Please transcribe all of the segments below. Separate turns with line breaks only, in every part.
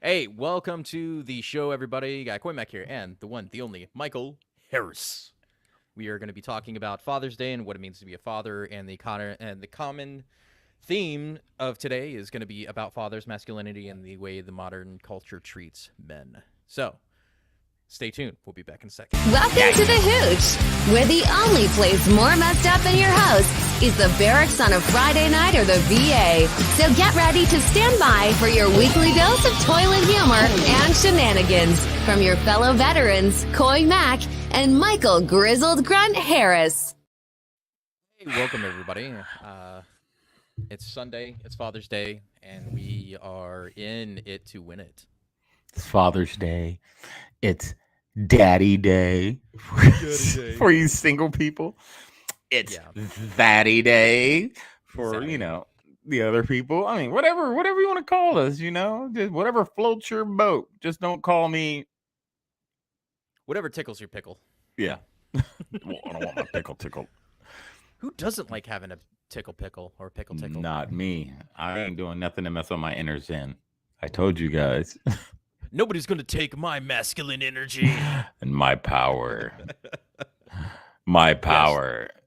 Hey, welcome to the show, everybody. Got Koi Mac here and the one, the only, Michael Harris. We are going to be talking about Father's Day and what it means to be a father, and the common theme of today is going to be about fathers, masculinity, and the way the modern culture treats men. So, stay tuned. We'll be back in a second.
Welcome to the Hooch, where the only place more messed up than your house is the barracks on a Friday night or the VA. So get ready to stand by for your weekly dose of toilet humor and shenanigans from your fellow veterans, Coy Mac and Michael Grizzled Grunt Harris.
Hey, welcome, everybody. It's Sunday, it's Father's Day, and we are in it to win it.
It's Father's Day. It's Daddy Day for you single people. It's Zaddy Day for
Zaddy.
the other people. I mean, whatever you want to call us, just whatever floats your boat. Just don't call me.
Whatever tickles your pickle.
Yeah. Well, I don't want my pickle tickled.
Who doesn't like having a pickle or pickle tickle?
Not me. I ain't doing nothing to mess with my inner zen. I told you guys.
Nobody's going to take my masculine energy.
And my power. My power.
Yes.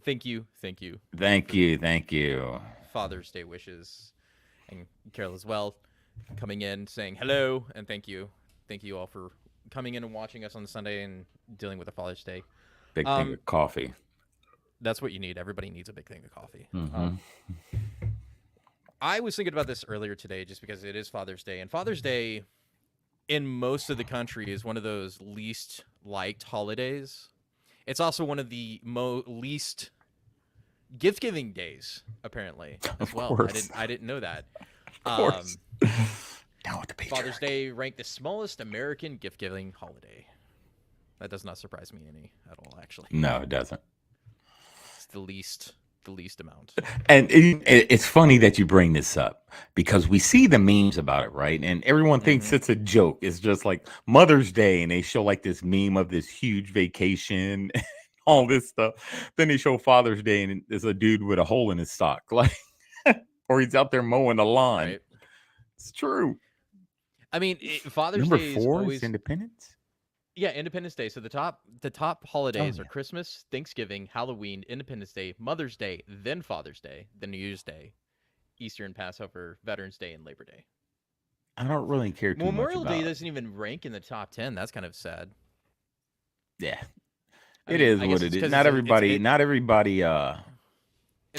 Thank you.
Thank you.
Father's Day wishes. And Carol as well, coming in, saying hello, and thank you. Thank you all for coming in and watching us on Sunday and dealing with the Father's Day.
Big thing of coffee.
That's what you need. Everybody needs a big thing of coffee.
Mm-hmm.
I was thinking about this earlier today just because it is Father's Day. And Father's Day, in most of the country, is one of those least liked holidays. It's also one of the least gift-giving days, apparently, as well. I didn't know that.
Of course. Down with the paycheck.
Father's Day ranked the smallest American gift-giving holiday. That does not surprise me any at all, actually.
No, it doesn't.
It's the least amount.
And it's funny that you bring this up because we see the memes about it, right? And everyone thinks it's a joke. It's just like Mother's Day, and they show like this meme of this huge vacation, all this stuff. Then they show Father's Day, and there's a dude with a hole in his sock, like, or he's out there mowing the lawn.
Right.
It's true.
I mean, Father's
Number
Day
4
is always
is Independence.
Yeah, Independence Day. So the top holidays are Christmas, Thanksgiving, Halloween, Independence Day, Mother's Day, then Father's Day, then New Year's Day, Easter and Passover, Veterans Day, and Labor Day.
I don't really care too
Memorial
much about
Day doesn't even rank in the top 10. That's kind of sad.
Yeah,
I
it
mean,
is
I guess
what
it's
it is.
'cause
Not
it's
everybody.
It's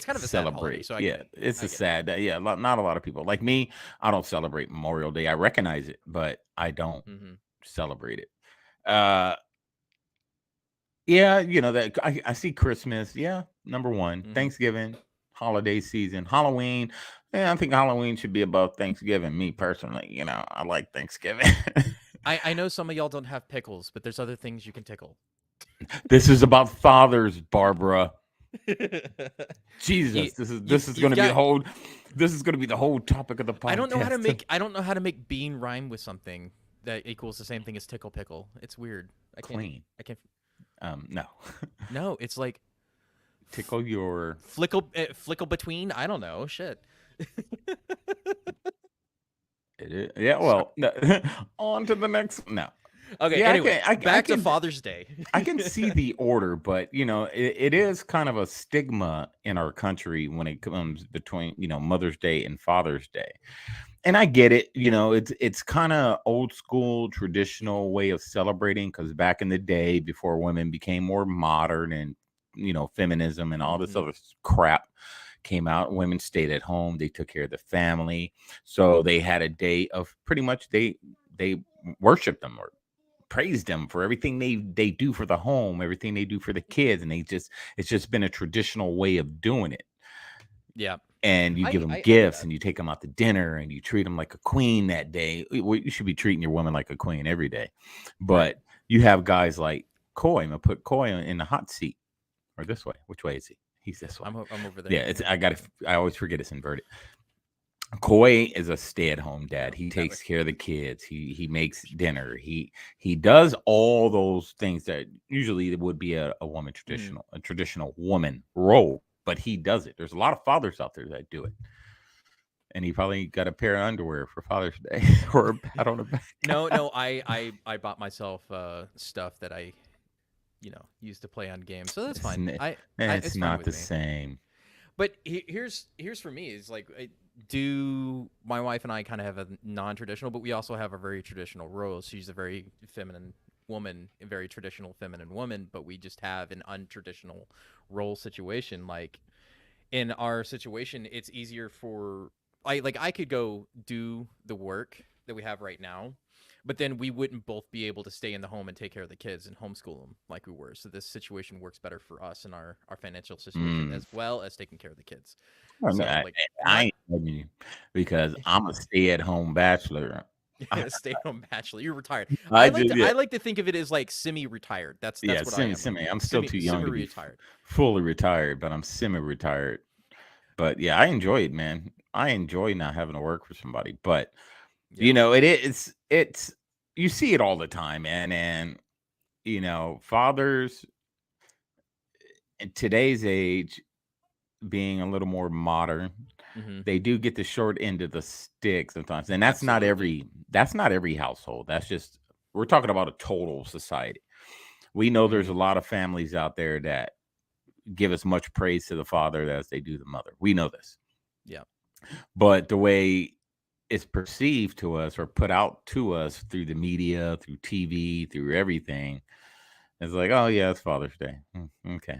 kind of a sad holiday,
celebrate.
so I
Yeah,
get it.
it's
I
a
get it.
sad. Yeah, not a lot of people like me. I don't celebrate Memorial Day. I recognize it, but I don't celebrate it. Yeah, that I see Christmas. Yeah, number one. Thanksgiving, holiday season, Halloween. Yeah, I think Halloween should be above Thanksgiving. Me personally, I like Thanksgiving.
I know some of y'all don't have pickles, but there's other things you can tickle.
This is about fathers, Barbara. Jesus, this is going to be the whole. This is going to be the whole topic of the podcast.
I don't know how to make bean rhyme with something that equals the same thing as tickle pickle. It's weird. I can't.
No.
No, it's like
tickle your
flickle between. I don't know. Shit.
It is. Yeah. Well, no. On to the next. No.
Okay.
Yeah,
anyway, back to Father's Day.
I can see the order, but it is kind of a stigma in our country when it comes between Mother's Day and Father's Day. And I get it, it's kind of old school, traditional way of celebrating because back in the day, before women became more modern and, feminism and all this other crap came out, women stayed at home. They took care of the family. So they had a day of pretty much they worshiped them or praised them for everything they do for the home, everything they do for the kids. And it's just been a traditional way of doing it.
Yeah.
And you give them gifts and you take them out to dinner and you treat them like a queen that day. You should be treating your woman like a queen every day. But you have guys like Coy. I'm going to put Coy in the hot seat. Or this way. Which way is he? He's this way.
I'm over there.
Yeah, I always forget it's inverted. Coy is a stay-at-home dad. He takes care of the kids. He makes dinner. He does all those things that usually would be a woman a traditional woman role. But he does it. There's a lot of fathers out there that do it. and he probably got a pair of underwear for Father's Day or a pat on the back.
No, I bought myself stuff that I used to play on games, so that's
It's,
fine.
it's
It's fine
not
with
the
me.
same.
But here's for me is like, do my wife and I kind of have a non-traditional, but we also have a very traditional role. She's a very feminine woman, a very traditional feminine woman, but we just have an untraditional role situation. Like in our situation, it's easier for I could go do the work that we have right now, but then we wouldn't both be able to stay in the home and take care of the kids and homeschool them like we were. So this situation works better for us and our financial situation
Mm.
as well as taking care of the kids.
I, mean,
So
I,
like
I
my
ain't judging you because I'm a stay-at-home bachelor. I,
stay home bachelor, you're retired.
I just
I like to think of it as like semi-retired.
yeah,
That's what I am. Like
semi. I'm still too young to be
semi-retired.
fully retired, but I'm semi-retired. But yeah, I enjoy it, man. I enjoy not having to work for somebody. But
Yeah.
it's you see it all the time, man. And fathers in today's age being a little more modern,
Mm-hmm.
they do get the short end of the stick sometimes. And
Absolutely.
that's not every household. That's just we're talking about a total society. We know there's a
Mm-hmm.
lot of families out there that give as much praise to the father as they do the mother. We know this.
Yeah.
But the way it's perceived to us or put out to us through the media, through TV, through everything, it's like, oh yeah, it's Father's Day. Okay.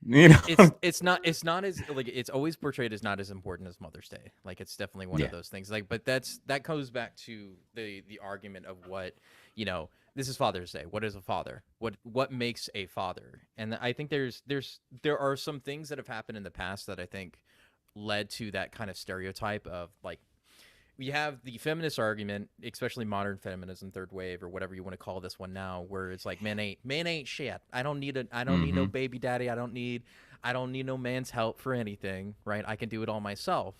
You know?
It's not as like it's always portrayed as not as important as Mother's Day. Like it's definitely one of
Yeah.
those things. Like, but that goes back to the argument of what this is Father's Day. What is a father? What makes a father? And I think there are some things that have happened in the past that I think led to that kind of stereotype of like we have the feminist argument, especially modern feminism, third wave, or whatever you want to call this one now, where it's like man ain't shit. I don't need no
Mm-hmm.
baby daddy. I don't need no man's help for anything, right? I can do it all myself.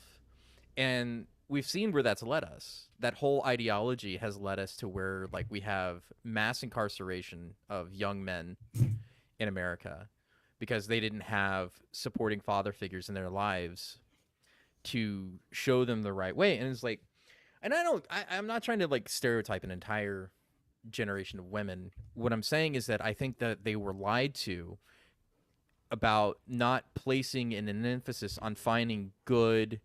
And we've seen where that's led us. That whole ideology has led us to where like we have mass incarceration of young men in America because they didn't have supporting father figures in their lives to show them the right way. And it's like, and I'm not trying to like stereotype an entire generation of women. What I'm saying is that I think that they were lied to about not placing an emphasis on finding good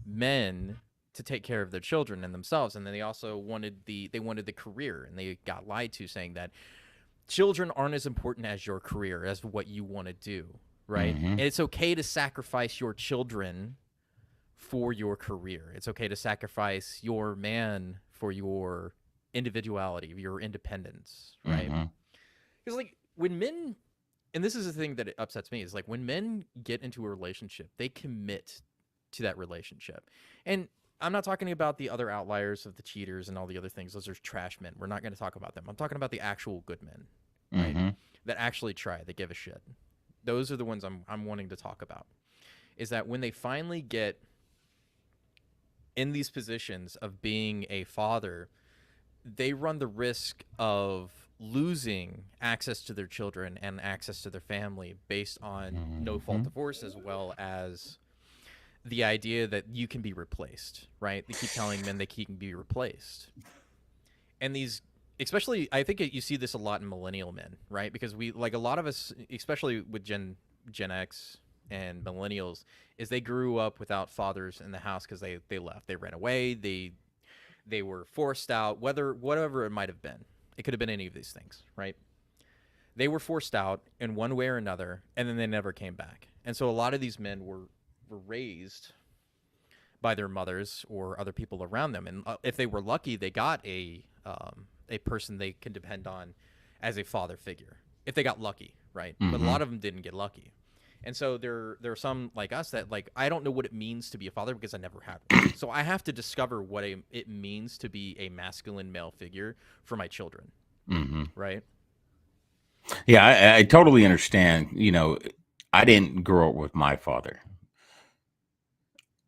men to take care of their children and themselves. And then they also wanted the career, and they got lied to saying that children aren't as important as your career, as what you want to do, right?
Mm-hmm.
And it's okay to sacrifice your children for your career. It's okay to sacrifice your man for your individuality, your independence, right?
Mm-hmm.
Because like when men, and this is the thing that upsets me, is like when men get into a relationship, they commit to that relationship. And I'm not talking about the other outliers of the cheaters and all the other things. Those are trash men. We're not going to talk about them. I'm talking about the actual good men, right?
Mm-hmm.
That actually try, that give a shit. Those are the ones I'm wanting to talk about. Is that when they finally get in these positions of being a father, they run the risk of losing access to their children and access to their family based on no fault
Mm-hmm.
divorce, as well as the idea that you can be replaced, right? They keep telling men they can be replaced. And these, especially, I think you see this a lot in millennial men, right? Because we, like a lot of us, especially with Gen X and millennials, is they grew up without fathers in the house because they left. They ran away. They were forced out, whatever it might have been. It could have been any of these things, right? They were forced out in one way or another, and then they never came back. And so a lot of these men were raised by their mothers or other people around them, and if they were lucky, they got a person they can depend on as a father figure. If they got lucky, right? But a
Mm-hmm.
lot of them didn't get lucky. And so there are some like us that like I don't know what it means to be a father because I never had one. So I have to discover what it means to be a masculine male figure for my children,
Mm-hmm.
right?
Yeah, I totally understand. I didn't grow up with my father,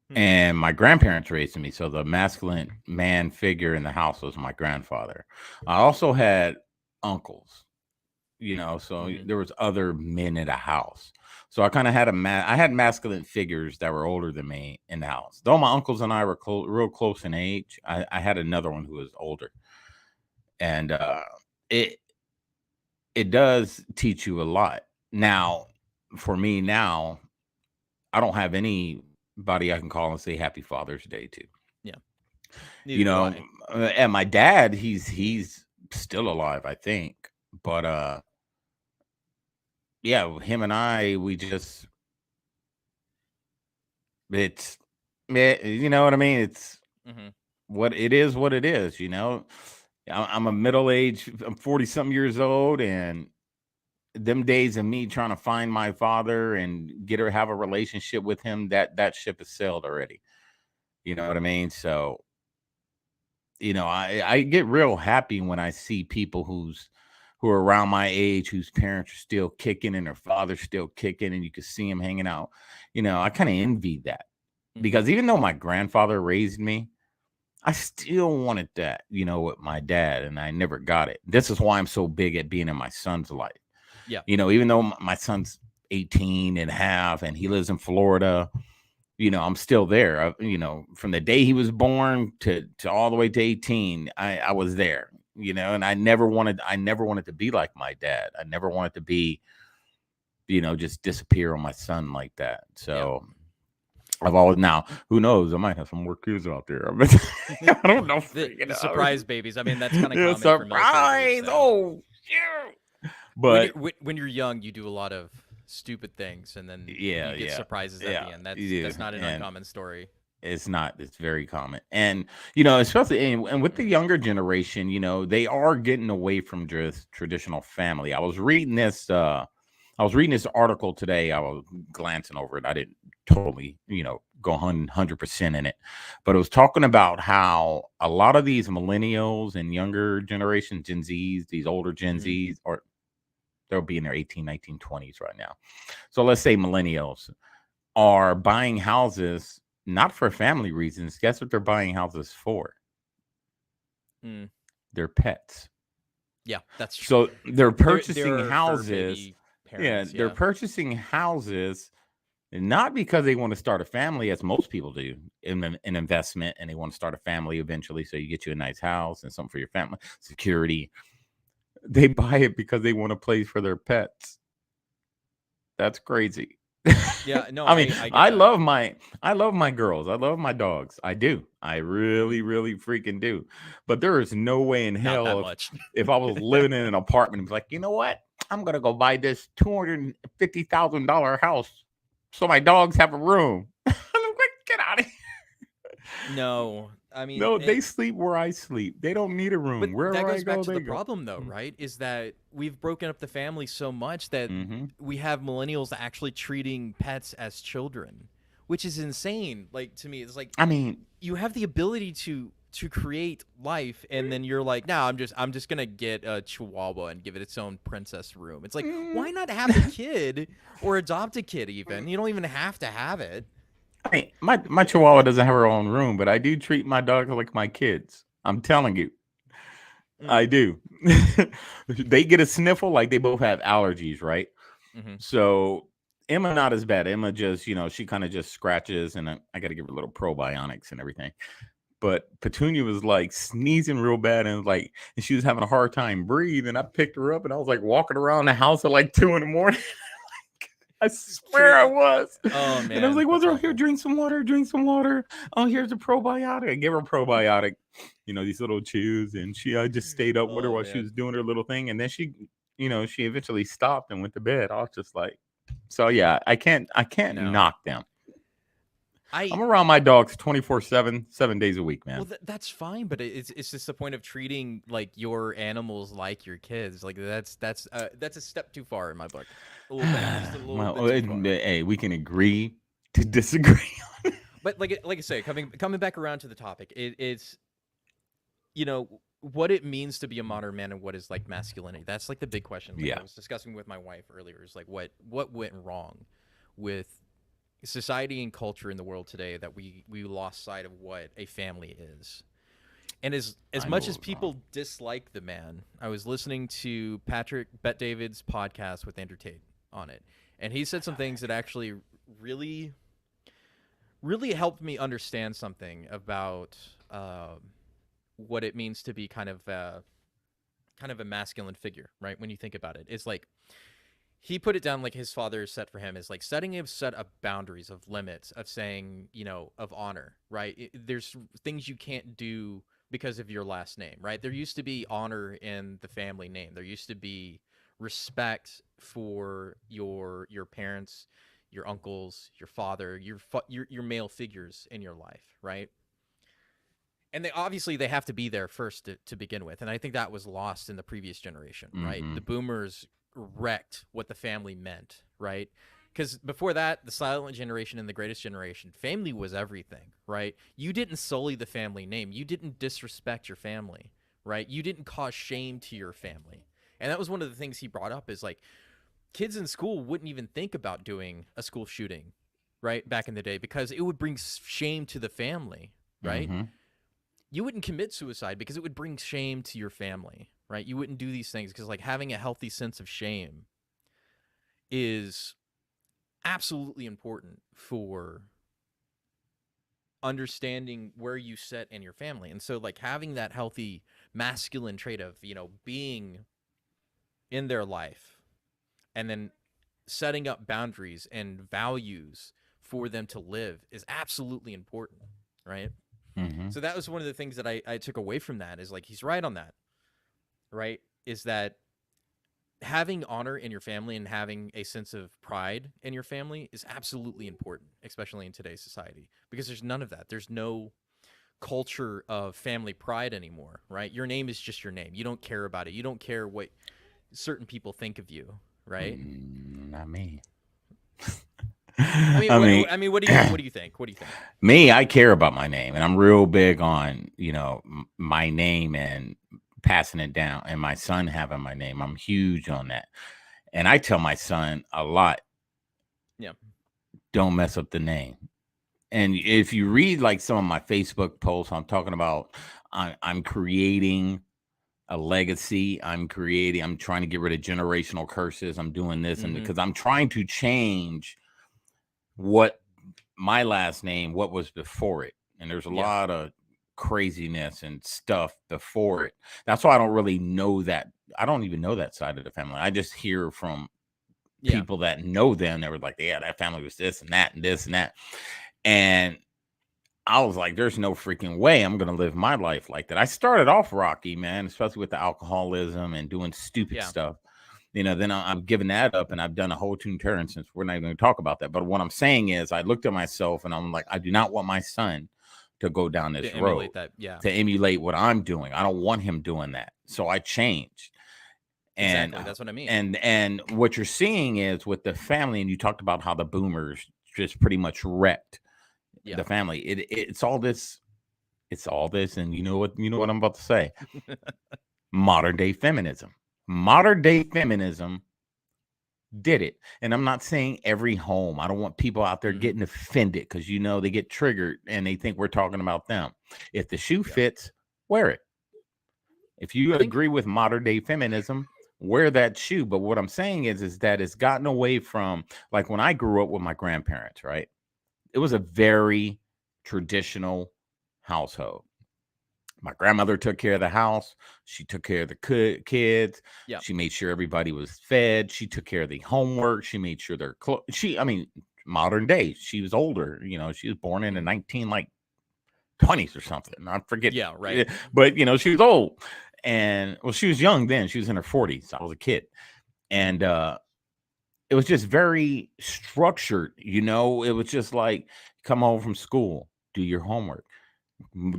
Hmm.
and my grandparents raised me. So the masculine man figure in the house was my grandfather. I also had uncles, So
Hmm.
there was other men in the house. So I kind of had I had masculine figures that were older than me in the house. Though my uncles and I were real close in age, I had another one who was older, and it it does teach you a lot. Now, for me now, I don't have anybody I can call and say Happy Father's Day to.
Yeah.
You
Neither do
know,
I.
and my dad, he's still alive, I think. But yeah, him and I, we just it's you know what I mean? It's
Hmm.
what it is, what it is, you know. I'm a middle age, I'm 40 something years old, and them days of me trying to find my father and have a relationship with him, that ship has sailed already. You know what I mean? So, I get real happy when I see people who are around my age, whose parents are still kicking and their father's still kicking, and you can see them hanging out. I kind of envy that,
Hmm.
because even though my grandfather raised me, I still wanted that, with my dad, and I never got it. This is why I'm so big at being in my son's life.
Yeah.
Even though my son's 18 and a half and he lives in Florida, I'm still there. From the day he was born to all the way to 18, I was there, and I never wanted to be like my dad. I never wanted to be, just disappear on my son like that.
Yeah.
So I've always, now, who knows? I might have some more kids out there. I don't know.
The surprise babies. I mean, that's kind of
Yeah,
common for military dudes,
surprise.
though.
Oh, yeah.
When you're
But
when you're young, you do a lot of stupid things, and then
yeah,
you get
yeah,
surprises at
yeah,
the end.
yeah.
That's not an
And
uncommon story.
it's not. It's very common. And, especially and with the
Hmm.
younger generation, they are getting away from just traditional family. I was reading this article today. I was glancing over it. I didn't totally, go 100% in it, but it was talking about how a lot of these millennials and younger generation, Gen Zs, these older Gen
Hmm.
Zs, or they'll be in their 18, 19, 20s right now. So let's say millennials are buying houses not for family reasons. Guess what they're buying houses for?
Mm.
Their pets.
Yeah, that's true.
So they're
There
purchasing
are fur
houses.
baby
Yeah,
parents.
they're
Yeah.
purchasing houses not because they want to start a family, as most people do, in an investment, and they want to start a family eventually. So you get you a nice house and something for your family, security. They buy it because they want a place for their pets. That's crazy.
Yeah. No,
I mean,
I get
I
that.
love my I love my girls. I love my dogs. I do. I
Hmm.
really, really freaking do. But there is no way in
Not that
hell if
much.
if I was living in an apartment and was like, you know what? I'm gonna go buy this $250,000 house so my dogs have a room. I'm like, get out of here.
No, I mean,
No, they sleep where I sleep. They don't need a
but
room.
that
Wherever I
goes back
go,
to the
they go.
problem, though, right? Is that we've broken up the family so much that
Mm-hmm.
we have millennials actually treating pets as children, which is insane. Like, to me, it's like
I mean,
you have the ability to create life, and then you're like, no, I'm just gonna get a chihuahua and give it its own princess room. It's like,
mm,
why not have the kid or adopt a kid? Even you don't even have to have it.
I mean, my chihuahua doesn't have her own room, but I do treat my dogs like my kids. I'm telling you, I
Mm.
do. They get a sniffle, like they both have allergies, right?
Hmm.
So Emma not as bad. Emma just, she kind of just scratches, and I got to give her little probiotics and everything. But Petunia was like sneezing real bad, and she was having a hard time breathing. I picked her up, and I was like walking around the house at like 2 in the morning. I swear I
Treat.
was.
Oh
And I was
man,
like, what's
that's
wrong here?
awful.
Drink some water, drink some water. Oh, here's a probiotic. I gave her a probiotic, these little chews. And I just stayed up with her
Oh
while she was
man,
doing her little thing. And then she eventually stopped and went to bed. I was just like, so yeah, I can't
no.
knock them.
I
I'm around my dogs 24/7, 7 days a week,
Well,
man.
that's fine, but it's just the point of treating like your animals like your kids. Like that's a step too far in my book. A little bit, just a little
Well,
bit too far.
hey, we can agree to disagree.
But like I say, coming back around to the topic, it's what it means to be a modern man and what is like masculinity. That's like the big question. Like I
Yeah.
was discussing with my wife earlier, is like what went wrong with society and culture in the world today that we lost sight of what a family is. And as
I
much
know
as
it was wrong.
people dislike the man, I was listening to Patrick Bet David's podcast with Andrew Tate on it, and he said some things that actually really, really helped me understand something about what it means to be kind of a masculine figure, right? When you think about it, it's like he put it down like his father set for him is like setting a set of boundaries, of limits, of saying, of honor, right? There's things you can't do because of your last name, right? There used to be honor in the family name. There used to be respect for your parents, your uncles, your father, your male figures in your life, right? And they have to be there first to begin with, and I think that was lost in the previous generation, right?
Mm-hmm.
The boomers wrecked what the family meant, right? Because before that, the silent generation and the greatest generation, family was everything, right? You didn't sully the family name, you didn't disrespect your family, right? You didn't cause shame to your family. And that was one of the things he brought up, is like kids in school wouldn't even think about doing a school shooting, right, back in the day, because it would bring shame to the family, right?
Mm-hmm.
You wouldn't commit suicide because it would bring shame to your family, right? You wouldn't do these things because, like, having a healthy sense of shame is absolutely important for understanding where you sit in your family. And so, like, having that healthy masculine trait of, being in their life and then setting up boundaries and values for them to live is absolutely important, right?
Mm-hmm.
So that was one of the things that I took away from that, is like, he's right on that, right? Is that having honor in your family and having a sense of pride in your family is absolutely important, especially in today's society, because there's none of that. There's no culture of family pride anymore, right? Your name is just your name. You don't care about it. You don't care what certain people think of you, right?
Not me.
I mean,
I mean,
what do you think? What do you think?
me, I care about my name, and I'm real big on my name and passing it down, and my son having my name. I'm huge on that, and I tell my son a lot,
Yeah.
don't mess up the name. And if you read like some of my Facebook posts, I'm talking about I'm creating a legacy. I'm trying to get rid of generational curses. I'm doing this, and
Mm-hmm.
because I'm trying to change what my last name, what was before it. And there's a
Yeah.
lot of craziness and stuff before it. That's why I don't really know that. I don't even know that side of the family. I just hear from
Yeah.
people that know them. They were like, yeah, that family was this and that and this and that. And I was like, there's no freaking way I'm going to live my life like that. I started off rocky, man, especially with the alcoholism and doing stupid
Yeah.
stuff. Then I'm giving that up, and I've done a whole tune turn since we're not even going to talk about that. But what I'm saying is, I looked at myself and I'm like, I do not want my son to go down this
To
road,
emulate that. Yeah.
to emulate what I'm doing. I don't want him doing that. So I changed. And
Exactly. That's what I mean.
and what you're seeing is with the family, and you talked about how the boomers just pretty much wrecked the family. It's all this. It's all this, and you know what I'm about to say. Modern day feminism. Modern day feminism did it. And I'm not saying every home. I don't want people out there getting offended because they get triggered and they think we're talking about them. If the shoe fits, wear it. If you agree with modern day feminism, wear that shoe. But what I'm saying is that it's gotten away from, like, when I grew up with my grandparents, right? It was a very traditional household. My grandmother took care of the house. She took care of the kids.
Yeah.
She made sure everybody was fed. She took care of the homework. She made sure their clothes. Modern day. She was older. She was born in the 20s or something. I forget.
Yeah, right.
But she was old, and she was young then. She was in her 40s. I was a kid, and it was just very structured. It was just like, come home from school, do your homework.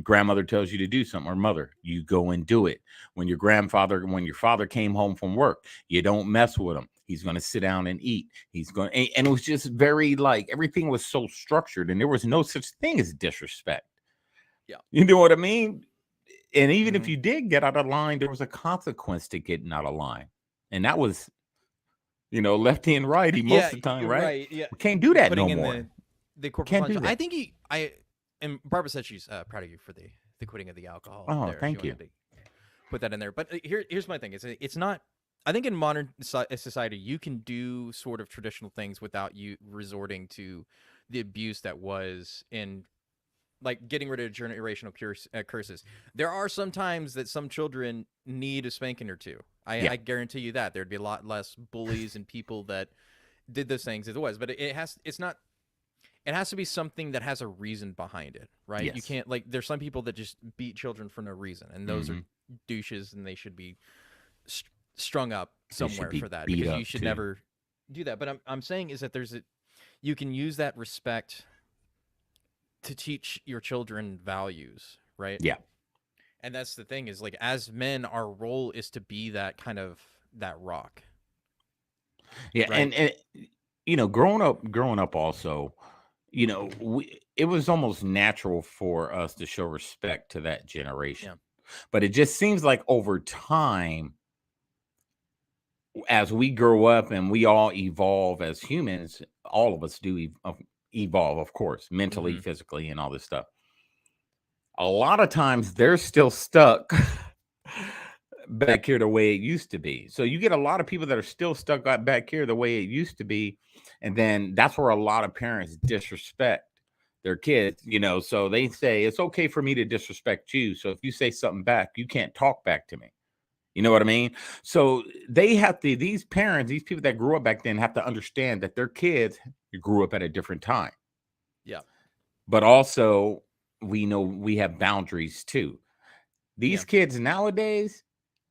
Grandmother tells you to do something, or mother, you go and do it. When your father came home from work, you don't mess with him. He's going to sit down and eat. And it was just very, like, everything was so structured, and there was no such thing as disrespect.
Yeah.
You know what I mean? And even if you did get out of line, there was a consequence to getting out of line. And that was, lefty and righty most of the time, right?
Right. Yeah.
We can't do that
Putting
no
in
more.
the corporate
Can't
punch.
do that.
I think and Barbara said she's proud of you for the the quitting of the alcohol
Oh,
there. If you
thank you.
wanted to put that in there, but here's my thing: it's not. I think in modern society, you can do sort of traditional things without you resorting to the abuse that was in, like, getting rid of generational curses. There are some times that some children need a spanking or two.
Yeah.
I guarantee you that there'd be a lot less bullies and people that did those things as it was. But it's not. It has to be something that has a reason behind it, right? You
Yes.
can't, like, there's some people that just beat children for no reason, and those are douches, and they should be strung up
They should
somewhere
be
for that,
beat
because
up
you should
too.
never do that. But I'm saying is that you can use that respect to teach your children values, right?
Yeah.
And that's the thing, is like, as men, our role is to be that kind of that rock.
Yeah,
Right.
and growing up also, it was almost natural for us to show respect to that generation.
Yeah.
But it just seems like over time, as we grow up and we all evolve as humans, all of us do evolve, of course, mentally,
Mhm.
physically, and all this stuff. A lot of times they're still stuck back here the way it used to be. So you get a lot of people that are still stuck back here the way it used to be. And then that's where a lot of parents disrespect their kids, So they say, it's okay for me to disrespect you. So if you say something back, you can't talk back to me. You know what I mean? So they have to, these parents, these people that grew up back then have to understand that their kids grew up at a different time.
Yeah.
But also, we know we have boundaries too. These
Yeah.
kids nowadays,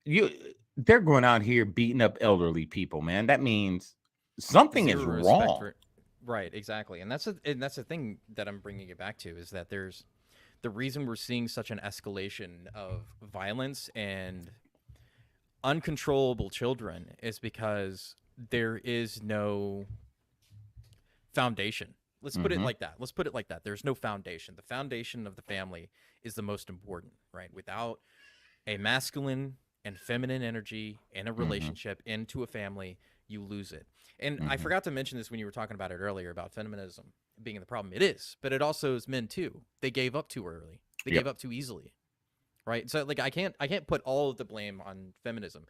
they're going out here beating up elderly people, man. That means something is
Zero respect
wrong.
for it. Right, exactly. And that's the thing that I'm bringing it back to, is that there's the reason we're seeing such an escalation of violence and uncontrollable children is because there is no foundation. Let's put it
Mm-hmm.
like that. Let's put it like that. There's no foundation. The foundation of the family is the most important, right? Without a masculine and feminine energy in a
Mm-hmm.
relationship, into a family, you lose it. And I
Mm-hmm.
forgot to mention this when you were talking about it earlier, about feminism being the problem. It is, but it also is men too. They gave up too early. They
Yep.
gave up too easily, right? So, like, I can't put all of the blame on feminism.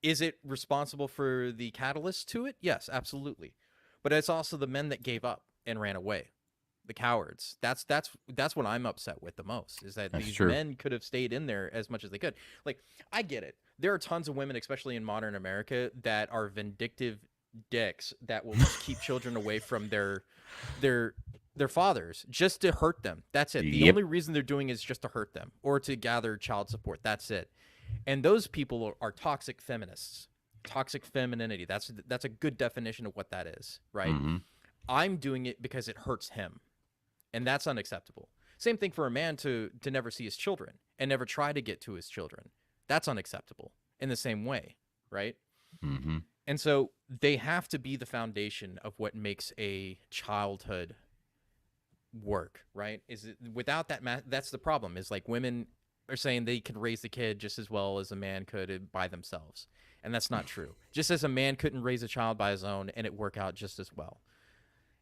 Is it responsible for the catalyst to it? Yes, absolutely. But it's also the men that gave up and ran away, the cowards. That's what I'm upset with the most, is that
That's
these
true.
men could have stayed in there as much as they could. Like, I get it. There are tons of women, especially in modern America, that are vindictive dicks that will just keep children away from their fathers just to hurt them. That's it. The
Yep.
only reason they're doing is just to hurt them or to gather child support. That's it. And those people are toxic feminists. Toxic femininity. That's a good definition of what that is, right?
Mm-hmm.
I'm doing it because it hurts him, and that's unacceptable. Same thing for a man to never see his children and never try to get to his children. That's unacceptable in the same way, right?
Mm-hmm.
And so they have to be the foundation of what makes a childhood work, right? Is it, without that, that's the problem. Is, like, women are saying they can raise the kid just as well as a man could by themselves, and that's not true. Just as a man couldn't raise a child by his own and it work out just as well.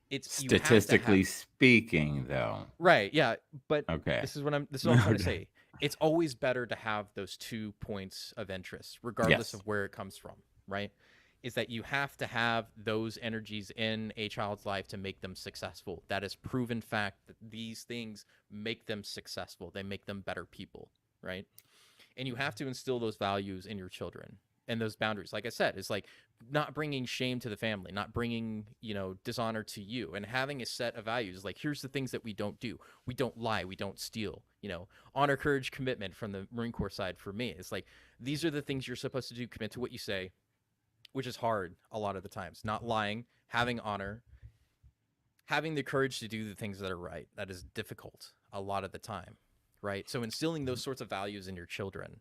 It's, you have to have,
Statistically speaking, though.
right, yeah, but
Okay.
this is what I'm trying to say. It's always better to have those 2 points of interest, regardless
Yes.
of where it comes from, right? Is that you have to have those energies in a child's life to make them successful. That is proven fact, that these things make them successful. They make them better people, right? And you have to instill those values in your children and those boundaries. Like I said, it's like not bringing shame to the family, not bringing, dishonor to you, and having a set of values. Like, here's the things that we don't do. We don't lie. We don't steal, honor, courage, commitment from the Marine Corps side. For me, it's like, these are the things you're supposed to do. Commit to what you say, which is hard a lot of the times. Not lying, having honor, having the courage to do the things that are right. That is difficult a lot of the time, right? So instilling those sorts of values in your children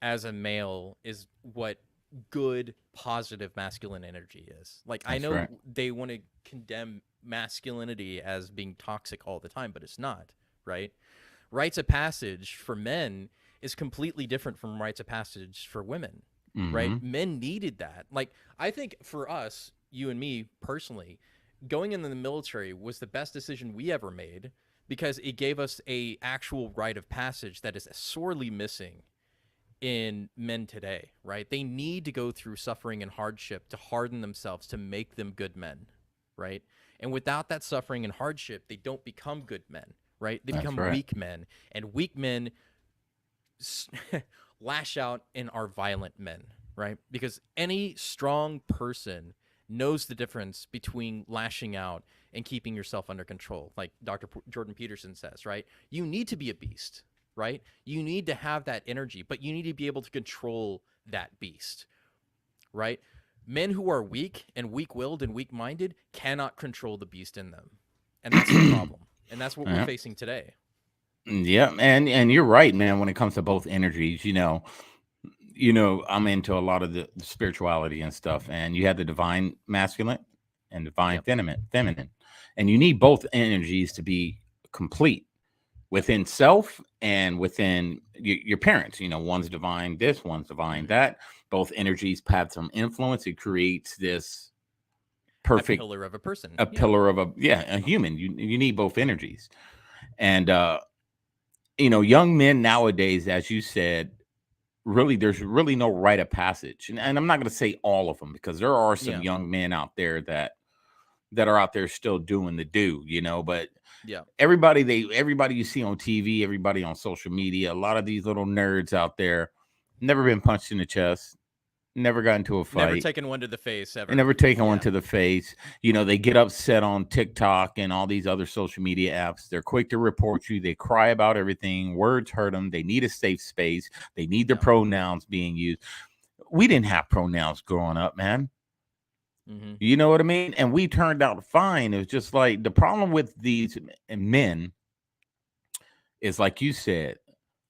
as a male is what good, positive masculine energy is. Like, I
That's
know
right.
they want to condemn masculinity as being toxic all the time, but it's not, right? Rites of passage for men is completely different from rites of passage for women, right?
Mm-hmm.
Men needed that. Like, I think for us, you and me personally, going into the military was the best decision we ever made, because it gave us a actual rite of passage that is sorely missing in men today, right? They need to go through suffering and hardship to harden themselves to make them good men, right? And without that suffering and hardship, they don't become good men, right? They
That's
become
right.
weak men, and weak men lash out and are violent men, right? Because any strong person knows the difference between lashing out and keeping yourself under control. Like Jordan Peterson says, right? You need to be a beast, right? You need to have that energy, but you need to be able to control that beast, right? Men who are weak and weak-willed and weak-minded cannot control the beast in them. And that's the problem. And that's what we're
Yeah.
facing today.
Yeah, and you're right, man. When it comes to both energies, I'm into a lot of the spirituality and stuff, and you have the divine masculine and divine
Yep.
feminine, and you need both energies to be complete within self and within your parents. One's divine this, one's divine that. Both energies have some influence. It creates this
A
perfect
pillar of a person.
a
Yeah.
pillar of a human. You need both energies, and young men nowadays, as you said, really, there's really no rite of passage, and I'm not going to say all of them, because there are some
Yeah.
young men out there that are out there still doing the do, but
Yeah.
everybody you see on TV, everybody on social media, a lot of these little nerds out there, never been punched in the chest, never got into a
Never
fight,
taken one to the face ever.
and never taken one
Yeah.
to the face. They get upset on TikTok and all these other social media apps. They're quick to report you. They cry about everything. Words hurt them. They need a safe space. They need their
Yeah.
pronouns being used. We didn't have pronouns growing up, man.
Mm-hmm.
You know what I mean? And we turned out fine. It was just like the problem with these men is, like you said,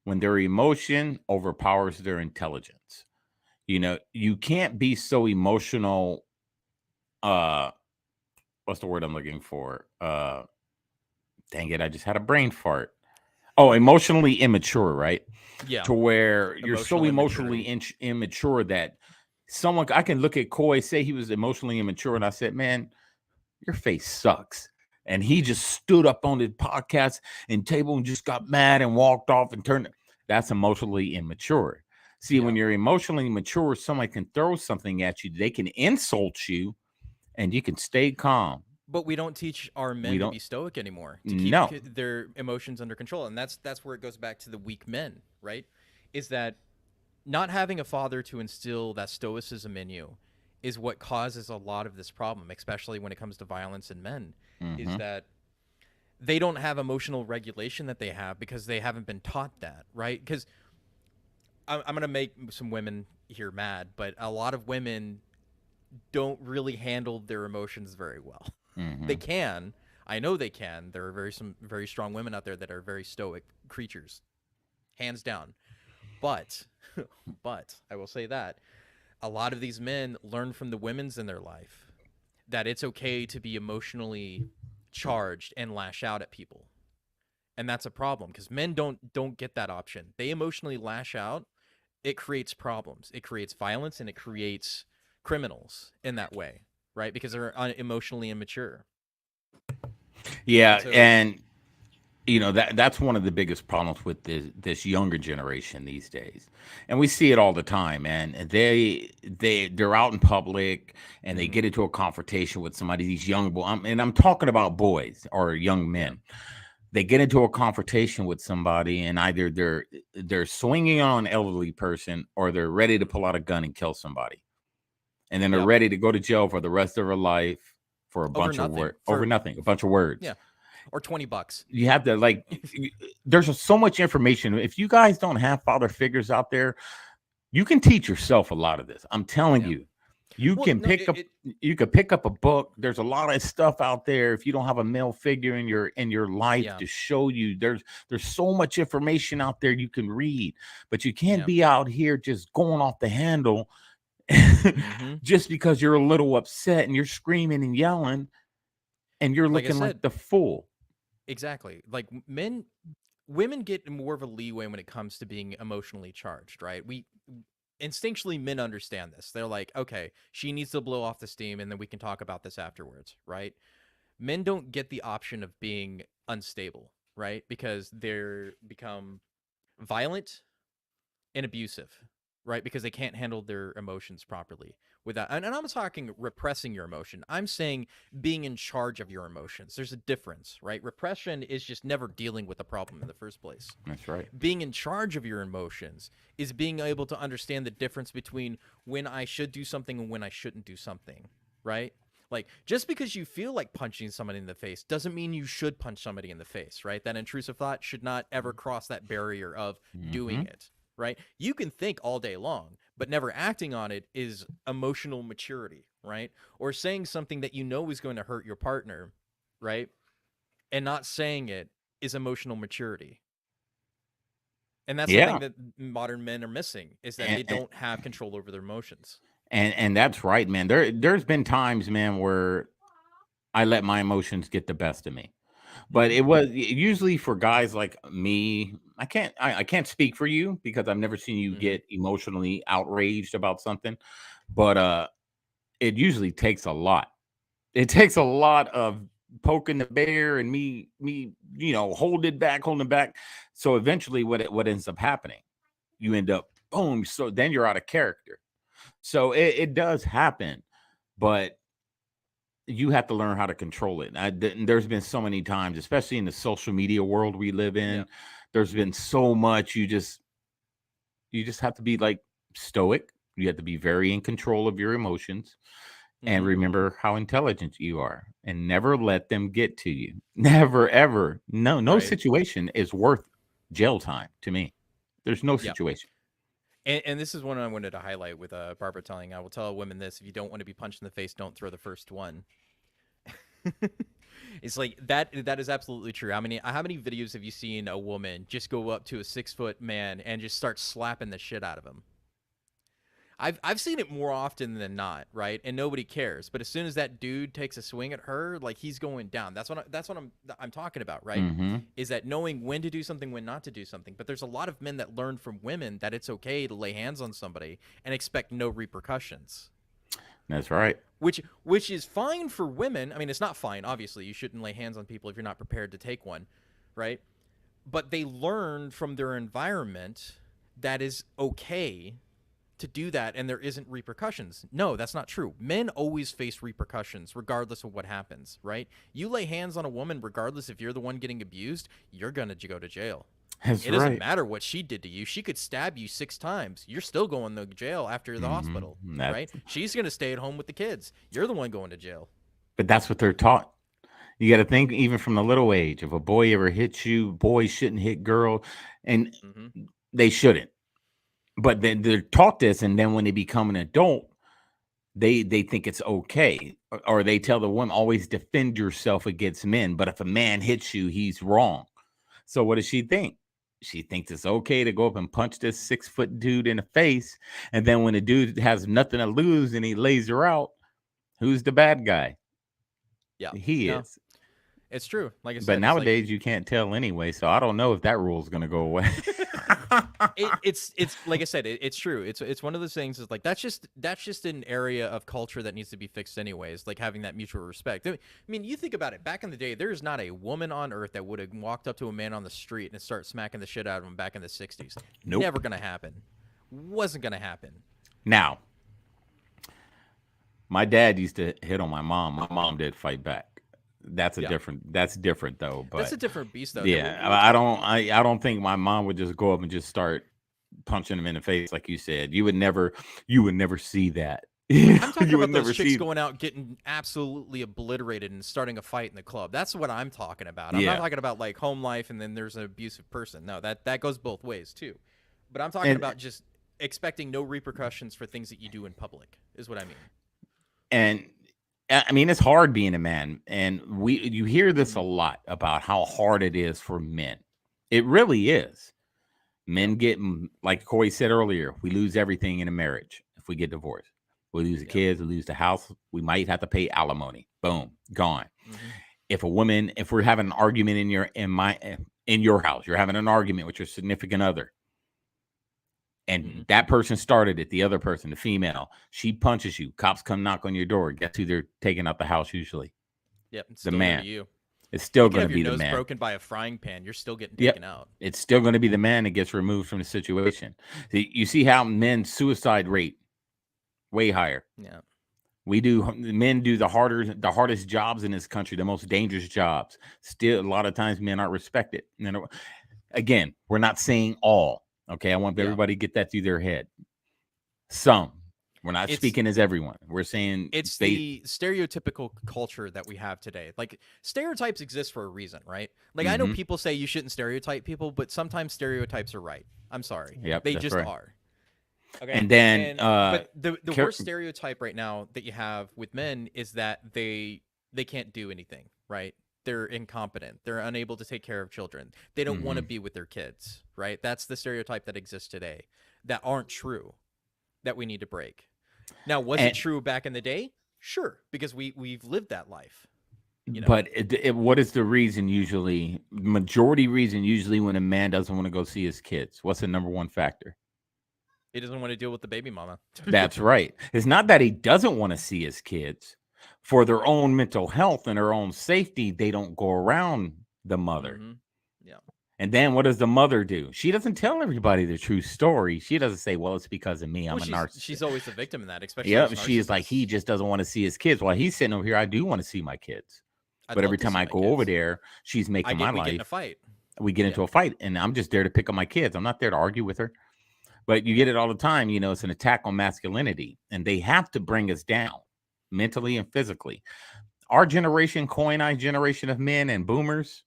when their emotion overpowers their intelligence. You can't be so emotional. What's the word I'm looking for? Dang it, I just had a brain fart. Oh, emotionally immature, right?
Yeah.
To where you're so
Emotional
emotionally
immaturity.
immature that I can look at Coy, say he was emotionally immature, and I said, man, your face sucks. And he just stood up on the podcast and table and just got mad and walked off and turned. That's emotionally immature. See, when
Yeah.
you're emotionally mature, somebody can throw something at you, they can insult you, and you can stay calm.
But we don't teach our
We
men to
don't.
be stoic anymore, to keep
No.
their emotions under control. And that's where it goes back to the weak men, right? Is that not having a father to instill that stoicism in you is what causes a lot of this problem, especially when it comes to violence in men, is
Mm-hmm.
that they don't have emotional regulation that they have because they haven't been taught that, right? Because I'm going to make some women here mad, but a lot of women don't really handle their emotions very well.
Mm-hmm.
They can. I know they can. There are some very strong women out there that are very stoic creatures, hands down. But, but I will say that a lot of these men learn from the women's in their life that it's okay to be emotionally charged and lash out at people, and that's a problem because men don't get that option. They emotionally lash out. It creates problems. It creates violence, and it creates criminals in that way, right? Because they're emotionally immature.
Yeah,
So
and that's one of the biggest problems with this younger generation these days, and we see it all the time, man. And they're out in public and they get into a confrontation with somebody. These young boys, and I'm talking about boys or young men. They get into a confrontation with somebody, and either they're swinging on an elderly person or they're ready to pull out a gun and kill somebody, and then they're ready to go to jail for the rest of their life for a bunch of words over nothing, a bunch of words.
Yeah. Or $20.
You have to there's so much information. If you guys don't have father figures out there, you can teach yourself a lot of this. I'm telling you. You can pick up a book. There's a lot of stuff out there. If you don't have a male figure in your life to show you, there's so much information out there you can read, but you can't be out here just going off the handle just because you're a little upset and you're screaming and yelling and you're looking like the fool.
Exactly. Like women get more of a leeway when it comes to being emotionally charged, right? We instinctually, men understand this. They're like, okay, she needs to blow off the steam and then we can talk about this afterwards, right? Men don't get the option of being unstable, right? Because they're become violent and abusive, right? Because they can't handle their emotions properly without, and I'm talking repressing your emotion. I'm saying being in charge of your emotions. There's a difference, right? Repression is just never dealing with the problem in the first place.
That's right.
Being in charge of your emotions is being able to understand the difference between when I should do something and when I shouldn't do something, right? Like, just because you feel like punching somebody in the face doesn't mean you should punch somebody in the face, right? That intrusive thought should not ever cross that barrier of doing it, right? You can think all day long, but never acting on it is emotional maturity, right? Or saying something that you know is going to hurt your partner, right? And not saying it is emotional maturity. And that's
Yeah.
something that modern men are missing, is that
And,
they don't have control over their emotions.
and that's right, man. There's been times, man, where I let my emotions get the best of me. But it was usually for guys like me. I can't speak for you because I've never seen you
Mm-hmm.
get emotionally outraged about something. But it usually takes a lot. It takes a lot of poking the bear and me, holding it back. So eventually what ends up happening, you end up boom. So then you're out of character. So it does happen, but you have to learn how to control it. There's been so many times, especially in the social media world we live
Yeah.
in, there's been so much you just have to be like stoic. You have to be very in control of your emotions and
Mm-hmm.
remember how intelligent you are and never let them get to you. Never ever. No
Right.
situation is worth jail time to me. There's no
Yeah.
situation.
And this is one I wanted to highlight with Barbara telling, I will tell women this: if you don't want to be punched in the face, don't throw the first one. It's like that. That is absolutely true. How many videos have you seen a woman just go up to a 6 foot man and just start slapping the shit out of him? I've seen it more often than not, right? And nobody cares. But as soon as that dude takes a swing at her, like, he's going down. That's what I'm talking about, right?
Hmm.
Is that knowing when to do something, when not to do something. But there's a lot of men that learn from women that it's okay to lay hands on somebody and expect no repercussions.
That's right.
Which is fine for women. I mean, it's not fine, obviously. You shouldn't lay hands on people if you're not prepared to take one, right? But they learn from their environment that is okay to do that and there isn't repercussions. No, that's not true. Men always face repercussions regardless of what happens, right? You lay hands on a woman regardless if you're the one getting abused, you're going to go to jail.
That's
It doesn't
right.
matter what she did to you. She could stab you 6 times. You're still going to jail after the hospital,
That's
right? She's going to stay at home with the kids. You're the one going to jail.
but that's what they're taught. You got to think even from the little age. If a boy ever hits you, boys shouldn't hit girl, and
Mm-hmm.
they shouldn't. But then they're taught this, and then when they become an adult, they think it's okay, or they tell the woman always defend yourself against men. But if a man hits you, he's wrong. So what does she think? She thinks it's okay to go up and punch this 6 foot dude in the face, and then when the dude has nothing to lose and he lays her out, who's the bad guy?
Yeah.
He
No,
is.
it's true. Like I
But
said, it's like
nowadays you can't tell anyway, so I don't know if that rule is going to go away.
it's like I said, it's true. It's one of those things. Is like that's just an area of culture that needs to be fixed anyways. Like having that mutual respect. I mean, you think about it. Back in the day, there's not a woman on earth that would have walked up to a man on the street and start smacking the shit out of him back in the '60s.
Nope.
Never gonna happen. Wasn't gonna happen.
Now, my dad used to hit on my mom. My mom did fight back. That's
Yeah,
different though.
that's
But
a different beast though.
yeah,
We're talking.
I don't think my mom would just go up and just start punching him in the face like you said. You would never see that.
I'm talking
You would
about those
never
chicks
see.
going out getting absolutely obliterated and starting a fight in the club. That's what I'm talking about. I'm not
Yeah.
talking about like home life and then there's an abusive person. No, that goes both ways too. But I'm talking
And
about just expecting no repercussions for things that you do in public is what I mean.
and I mean it's hard being a man, and you hear this a
Hmm.
lot about how hard it is for men. It really is.
Yep.
Men get like Corey said earlier, we lose everything in a marriage if we get divorced. We lose the
Yep.
kids, we lose the house, we might have to pay alimony. Boom, gone.
Hmm.
If we're having an argument in your house, you're having an argument with your significant other,
Hmm.
and that person started it, the other person, the female, she punches you. Cops come knock on your door. Guess who they're taking out the house usually?
Yep. It's
The
still new to
man.
you.
It's still
You can
going to
have your
be the
nose
man.
broken by a frying pan. You're still getting
Yep.
taken out.
It's still going to be the man that gets removed from the situation. You see how men's suicide rate way higher.
Yeah.
Men do the hardest jobs in this country, the most dangerous jobs. Still, a lot of times men aren't respected. Again, we're not saying all. Okay, I want everybody to get that through their head. Some. We're not speaking as everyone. We're saying
it's the stereotypical culture that we have today. Like, stereotypes exist for a reason, right? Like, I know people say you shouldn't stereotype people, but sometimes stereotypes are right. I'm sorry.
Yep,
they
that's
just
right.
are. Okay.
And then
but the worst stereotype right now that you have with men is that they can't do anything, right? They're incompetent. They're unable to take care of children. They don't want to be with their kids, right? That's the stereotype that exists today that aren't true, that we need to break. Now, was it true back in the day? Sure, because we've lived that life. You know?
But what is the reason usually? Majority reason usually when a man doesn't want to go see his kids. What's the number one factor?
He doesn't want to deal with the baby mama.
That's right. It's not that he doesn't want to see his kids. For their own mental health and their own safety, they don't go around the mother.
Yeah.
And then what does the mother do? She doesn't tell everybody the true story. She doesn't say, well, it's because of me. I'm a narcissist.
She's always the victim in that, especially.
Yep. She is like, he just doesn't want to see his kids. While he's sitting over here, I do want to see my kids. But every time I go over there, she's making my life.
We get in a fight.
We get into a fight, and I'm just there to pick up my kids. I'm not there to argue with her. But you get it all the time. You know, it's an attack on masculinity, and they have to bring us down mentally and physically. Our generation, coin-eye generation of men and boomers,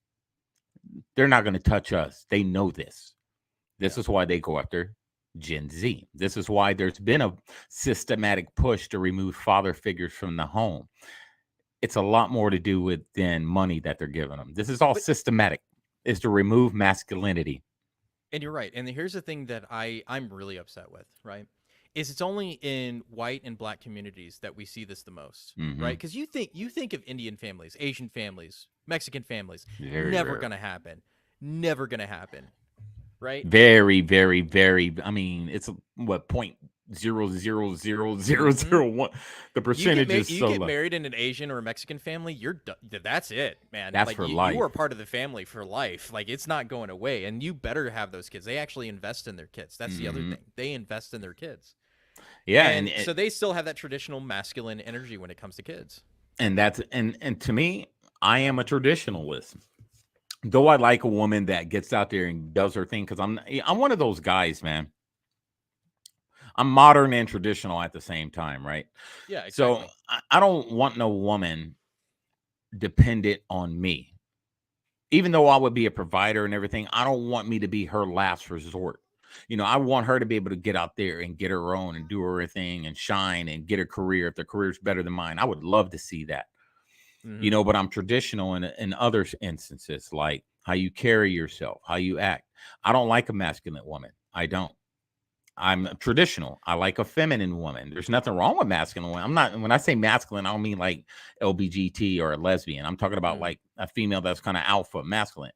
they're not going to touch us. They know this. This is why they go after Gen Z. This is why there's been a systematic push to remove father figures from the home. It's a lot more to do with than money that they're giving them. This is all systematic. Is to remove masculinity.
And you're right. And here's the thing that I'm really upset with, right? Is it's only in white and black communities that we see this the most, right? Because you think of Indian families, Asian families, Mexican families, never gonna happen, never gonna happen, right?
Very, very, very. I mean, it's what 0.0000001. The percentage is so low.
You get married in an Asian or a Mexican family, that's it, man.
That's
like,
for life.
You are part of the family for life. Like, it's not going away, and you better have those kids. They actually invest in their kids. That's the other thing. They invest in their kids.
Yeah,
and so they still have that traditional masculine energy when it comes to kids.
And that's and to me, I am a traditionalist. Though I like a woman that gets out there and does her thing, because I'm one of those guys, man. I'm modern and traditional at the same time, right?
Yeah, exactly.
So I don't want no woman dependent on me. Even though I would be a provider and everything, I don't want me to be her last resort. You know, I want her to be able to get out there and get her own and do her thing and shine and get a career if the career's better than mine. I would love to see that. You know, but I'm traditional in other instances, like how you carry yourself, how you act. I don't like a masculine woman. I don't. I'm traditional. I like a feminine woman. There's nothing wrong with masculine women. I'm not, when I say masculine, I don't mean like LBGT or a lesbian. I'm talking about like a female that's kind of alpha masculine.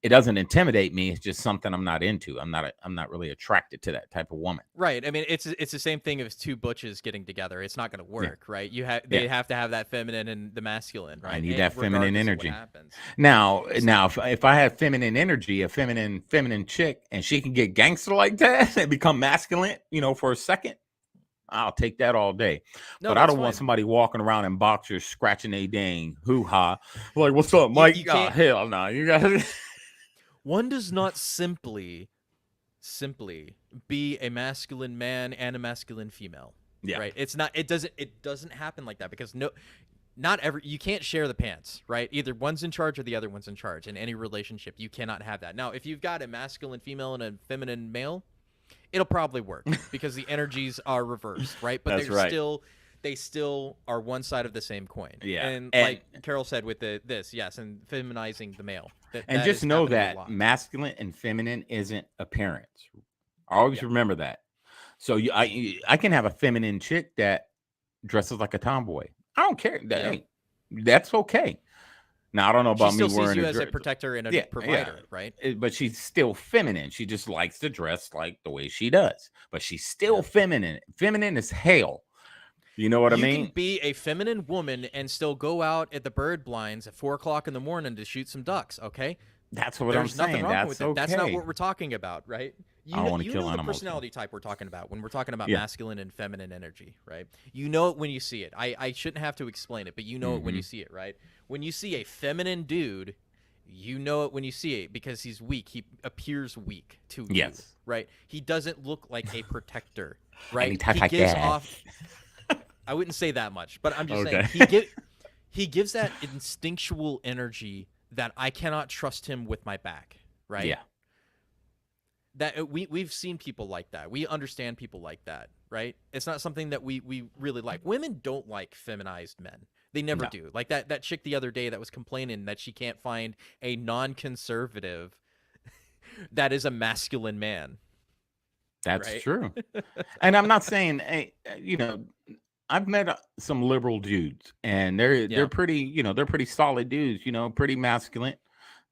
It doesn't intimidate me. It's just something I'm not into. I'm not really attracted to that type of woman.
Right. I mean, it's the same thing as two butches getting together. It's not going to work, right? They have to have that feminine and the masculine, right?
I need that feminine energy.
Now,
if I had feminine energy, a feminine chick, and she can get gangster like that and become masculine, you know, for a second, I'll take that all day. No, but I don't want somebody walking around in boxers scratching a dang hoo-ha. Like, what's up, Mike? Hell no. You guys.
One does not simply be a masculine man and a masculine female. Yeah. Right. It's not. It doesn't happen like that, because you can't share the pants, right? Either one's in charge or the other one's in charge in any relationship. You cannot have that. Now, if you've got a masculine female and a feminine male, it'll probably work because the energies are reversed, right? But they still are one side of the same coin. Yeah. And like Carol said with yes, and feminizing the male.
And just know that masculine and feminine isn't appearance. Always remember that. So I can have a feminine chick that dresses like a tomboy. I don't care. That's okay. Now, I don't know about me wearing a dress. She still sees you
as a protector and a provider, right?
But she's still feminine. She just likes to dress like the way she does. But she's still feminine. Feminine as hell. You know what I
You
mean?
can be a feminine woman and still go out at the bird blinds at 4 o'clock in the morning to shoot some ducks. Okay,
That's what I'm
there's nothing
saying.
wrong with
That's
it. That's not
okay.
what we're talking about, right?
I don't want to
You
kill
know the
animals.
personality type we're talking about when we're talking about
Yeah.
masculine and feminine energy, right? You know it when you see it. I shouldn't have to explain it, but you know it when you see it, right? When you see a feminine dude, you know it when you see it because he's weak. He appears weak to you,
Yes.
right? He doesn't look like a protector,
And he
right?
talks
He
like
gives
that.
off. I wouldn't say that much, but I'm just
Okay.
saying he gives that instinctual energy that I cannot trust him with my back, right?
Yeah.
That we've seen people like that. We understand people like that, right? It's not something that we really like. Women don't like feminized men. They never
No.
do. Like that chick the other day that was complaining that she can't find a non-conservative that is a masculine man.
That's
Right?
true. And I'm not saying, hey, I've met some liberal dudes, and they're
Yeah.
pretty, they're pretty solid dudes, pretty masculine.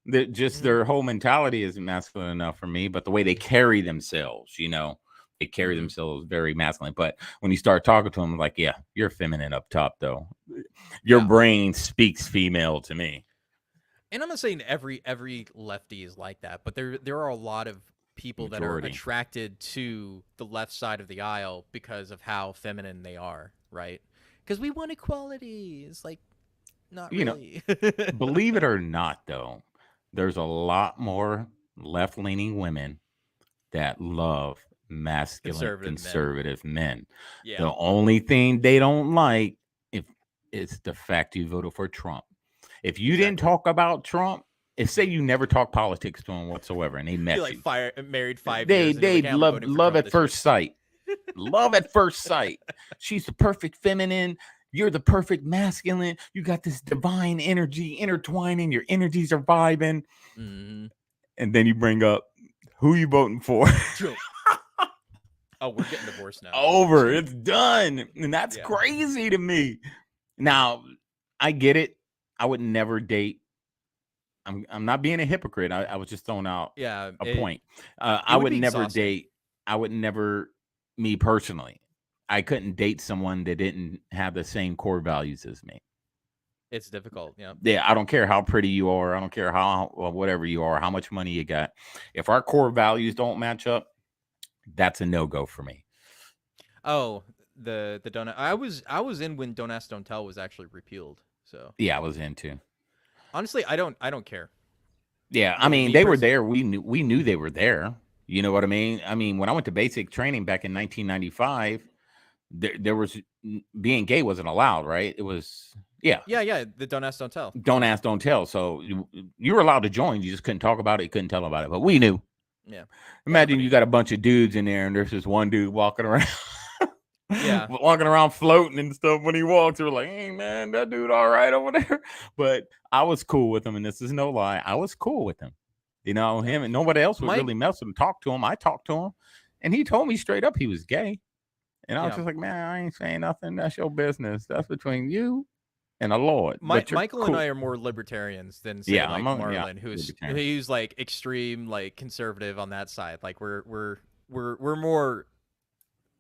That just
Mhm.
their whole mentality isn't masculine enough for me, but the way they carry themselves, they carry
Mhm.
themselves very masculine. But when you start talking to them, like, yeah, you're feminine up top, though. Your
Yeah.
brain speaks female to me.
And I'm not saying every lefty is like that, but there are a lot of people that are
Majority.
attracted to the left side of the aisle because of how feminine they are, right? Because we want equality. It's like not
You know,
really.
Believe it or not, though, there's a lot more left-leaning women that love masculine
Conservative men.
conservative men.
Yeah.
The only thing they don't like if is the fact you voted for Trump. If you didn't
Exactly.
talk about Trump, if say you never talk politics to them whatsoever, and they met
You're like
you,
married 5
they
years and you're like, "Hey, I'm
love
voting for
love
Trump
at
this year."
first sight. Love at first sight. She's the perfect feminine. You're the perfect masculine. You got this divine energy intertwining. Your energies are vibing.
Mhm.
And then you bring up who you voting for.
Trump. Oh, we're getting divorced now.
Over. It's done. And that's
Yeah.
crazy to me. Now, I get it. I would never date. I'm not being a hypocrite. I was just throwing out
Yeah.
a
It
point. I
would
would
be
never
exhausting.
date. I would never, me personally, I couldn't date someone that didn't have the same core values as me.
It's difficult. Yeah.
Yeah, I don't care how pretty you are. I don't care how or whatever you are, how much money you got. If our core values don't match up, that's a no-go for me.
Oh, the donut. I was in when Don't Ask, Don't Tell was actually repealed. So
Yeah, I was into.
honestly, I don't care.
Yeah, I mean,
Me
they were
personally.
there. We knew they were there. You know what I mean? I mean, when I went to basic training back in 1995, there was being gay wasn't allowed, right? It was yeah.
Yeah. The Don't Ask, Don't Tell.
Don't ask, don't tell. So you were allowed to join. You just couldn't talk about it. You couldn't tell about it. But we knew.
Yeah.
Imagine
Everybody
you got
knew.
a bunch of dudes in there, and there's this one dude walking around.
Yeah.
Walking around floating and stuff. When he walks, we're like, hey man, that dude all right over there. But I was cool with him, and this is no lie. I was cool with him.
Yeah.
Him and nobody else would
Mike.
really mess with him, talk to him. I talked to him, and he told me straight up he was gay. And I was
Yeah.
just like, man, I ain't saying nothing. That's your business. That's between you and the Lord. But you're
Michael
cool.
and I are more libertarians than say
Yeah,
like Marlon,
libertarian.
who's like extreme, like conservative on that side. Like we're more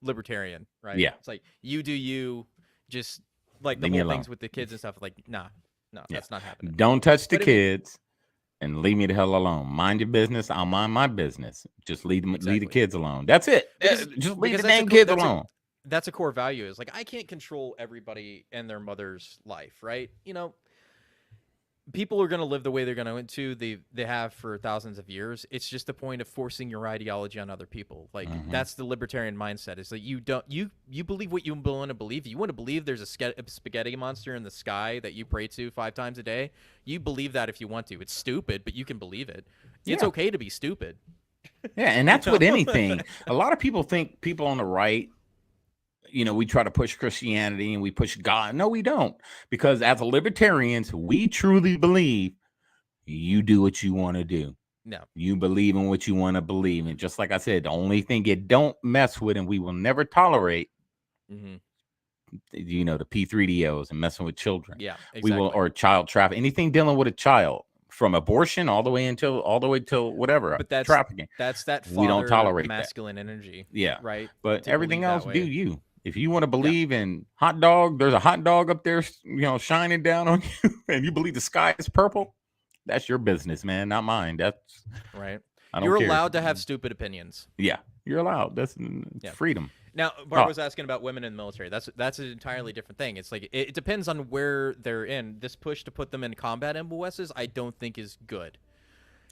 libertarian, right?
Yeah.
It's like you do you, just like the
Leave me
whole
alone.
things with the kids and stuff. Like no,
Yeah.
that's not happening.
Don't touch the
But I mean-
kids and leave me the hell alone. Mind your business. I'll mind my business. Just leave the
Exactly.
kids alone. That's it.
Because-
Just leave
because
the
that's a
damn
co-
kids
that's a-
alone.
That's a core value. Is like I can't control everybody and their mother's life, right? You know, people are going to live the way they're going to. They have for thousands of years. It's just the point of forcing your ideology on other people. Like that's the libertarian mindset. Is that you believe what you want to believe. You want to believe there's a spaghetti monster in the sky that you pray to 5 times a day. You believe that if you want to. It's stupid, but you can believe it. It's
Yeah.
okay to be stupid.
Yeah, and that's with anything. A lot of people think people on the right, we try to push Christianity and we push God. No, we don't. Because as libertarians, we truly believe you do what you want to do.
No.
You believe in what you want to believe. And just like I said, the only thing you don't mess with and we will never tolerate,
Mm-hmm.
the P3DOs and messing with children.
Yeah, exactly.
We will, or child trafficking, anything dealing with a child, from abortion all the way till whatever.
But that's
trafficking.
That's that
We don't
father
tolerate that.
masculine energy.
Yeah.
Right.
But
to
everything
believe
else,
that
do
way.
you. If you want to
Yeah.
believe in hot dog, there's a hot dog up there, shining down on you, and you believe the sky is purple. That's your business, man, not mine.
Right.
I don't
You're
care.
allowed to have stupid opinions.
Yeah, you're allowed. It's
Yeah.
freedom.
Now, Bart
Oh,
was asking about women in the military. That's an entirely different thing. It's like it depends on where they're in. This push to put them in combat MOSs, I don't think is good.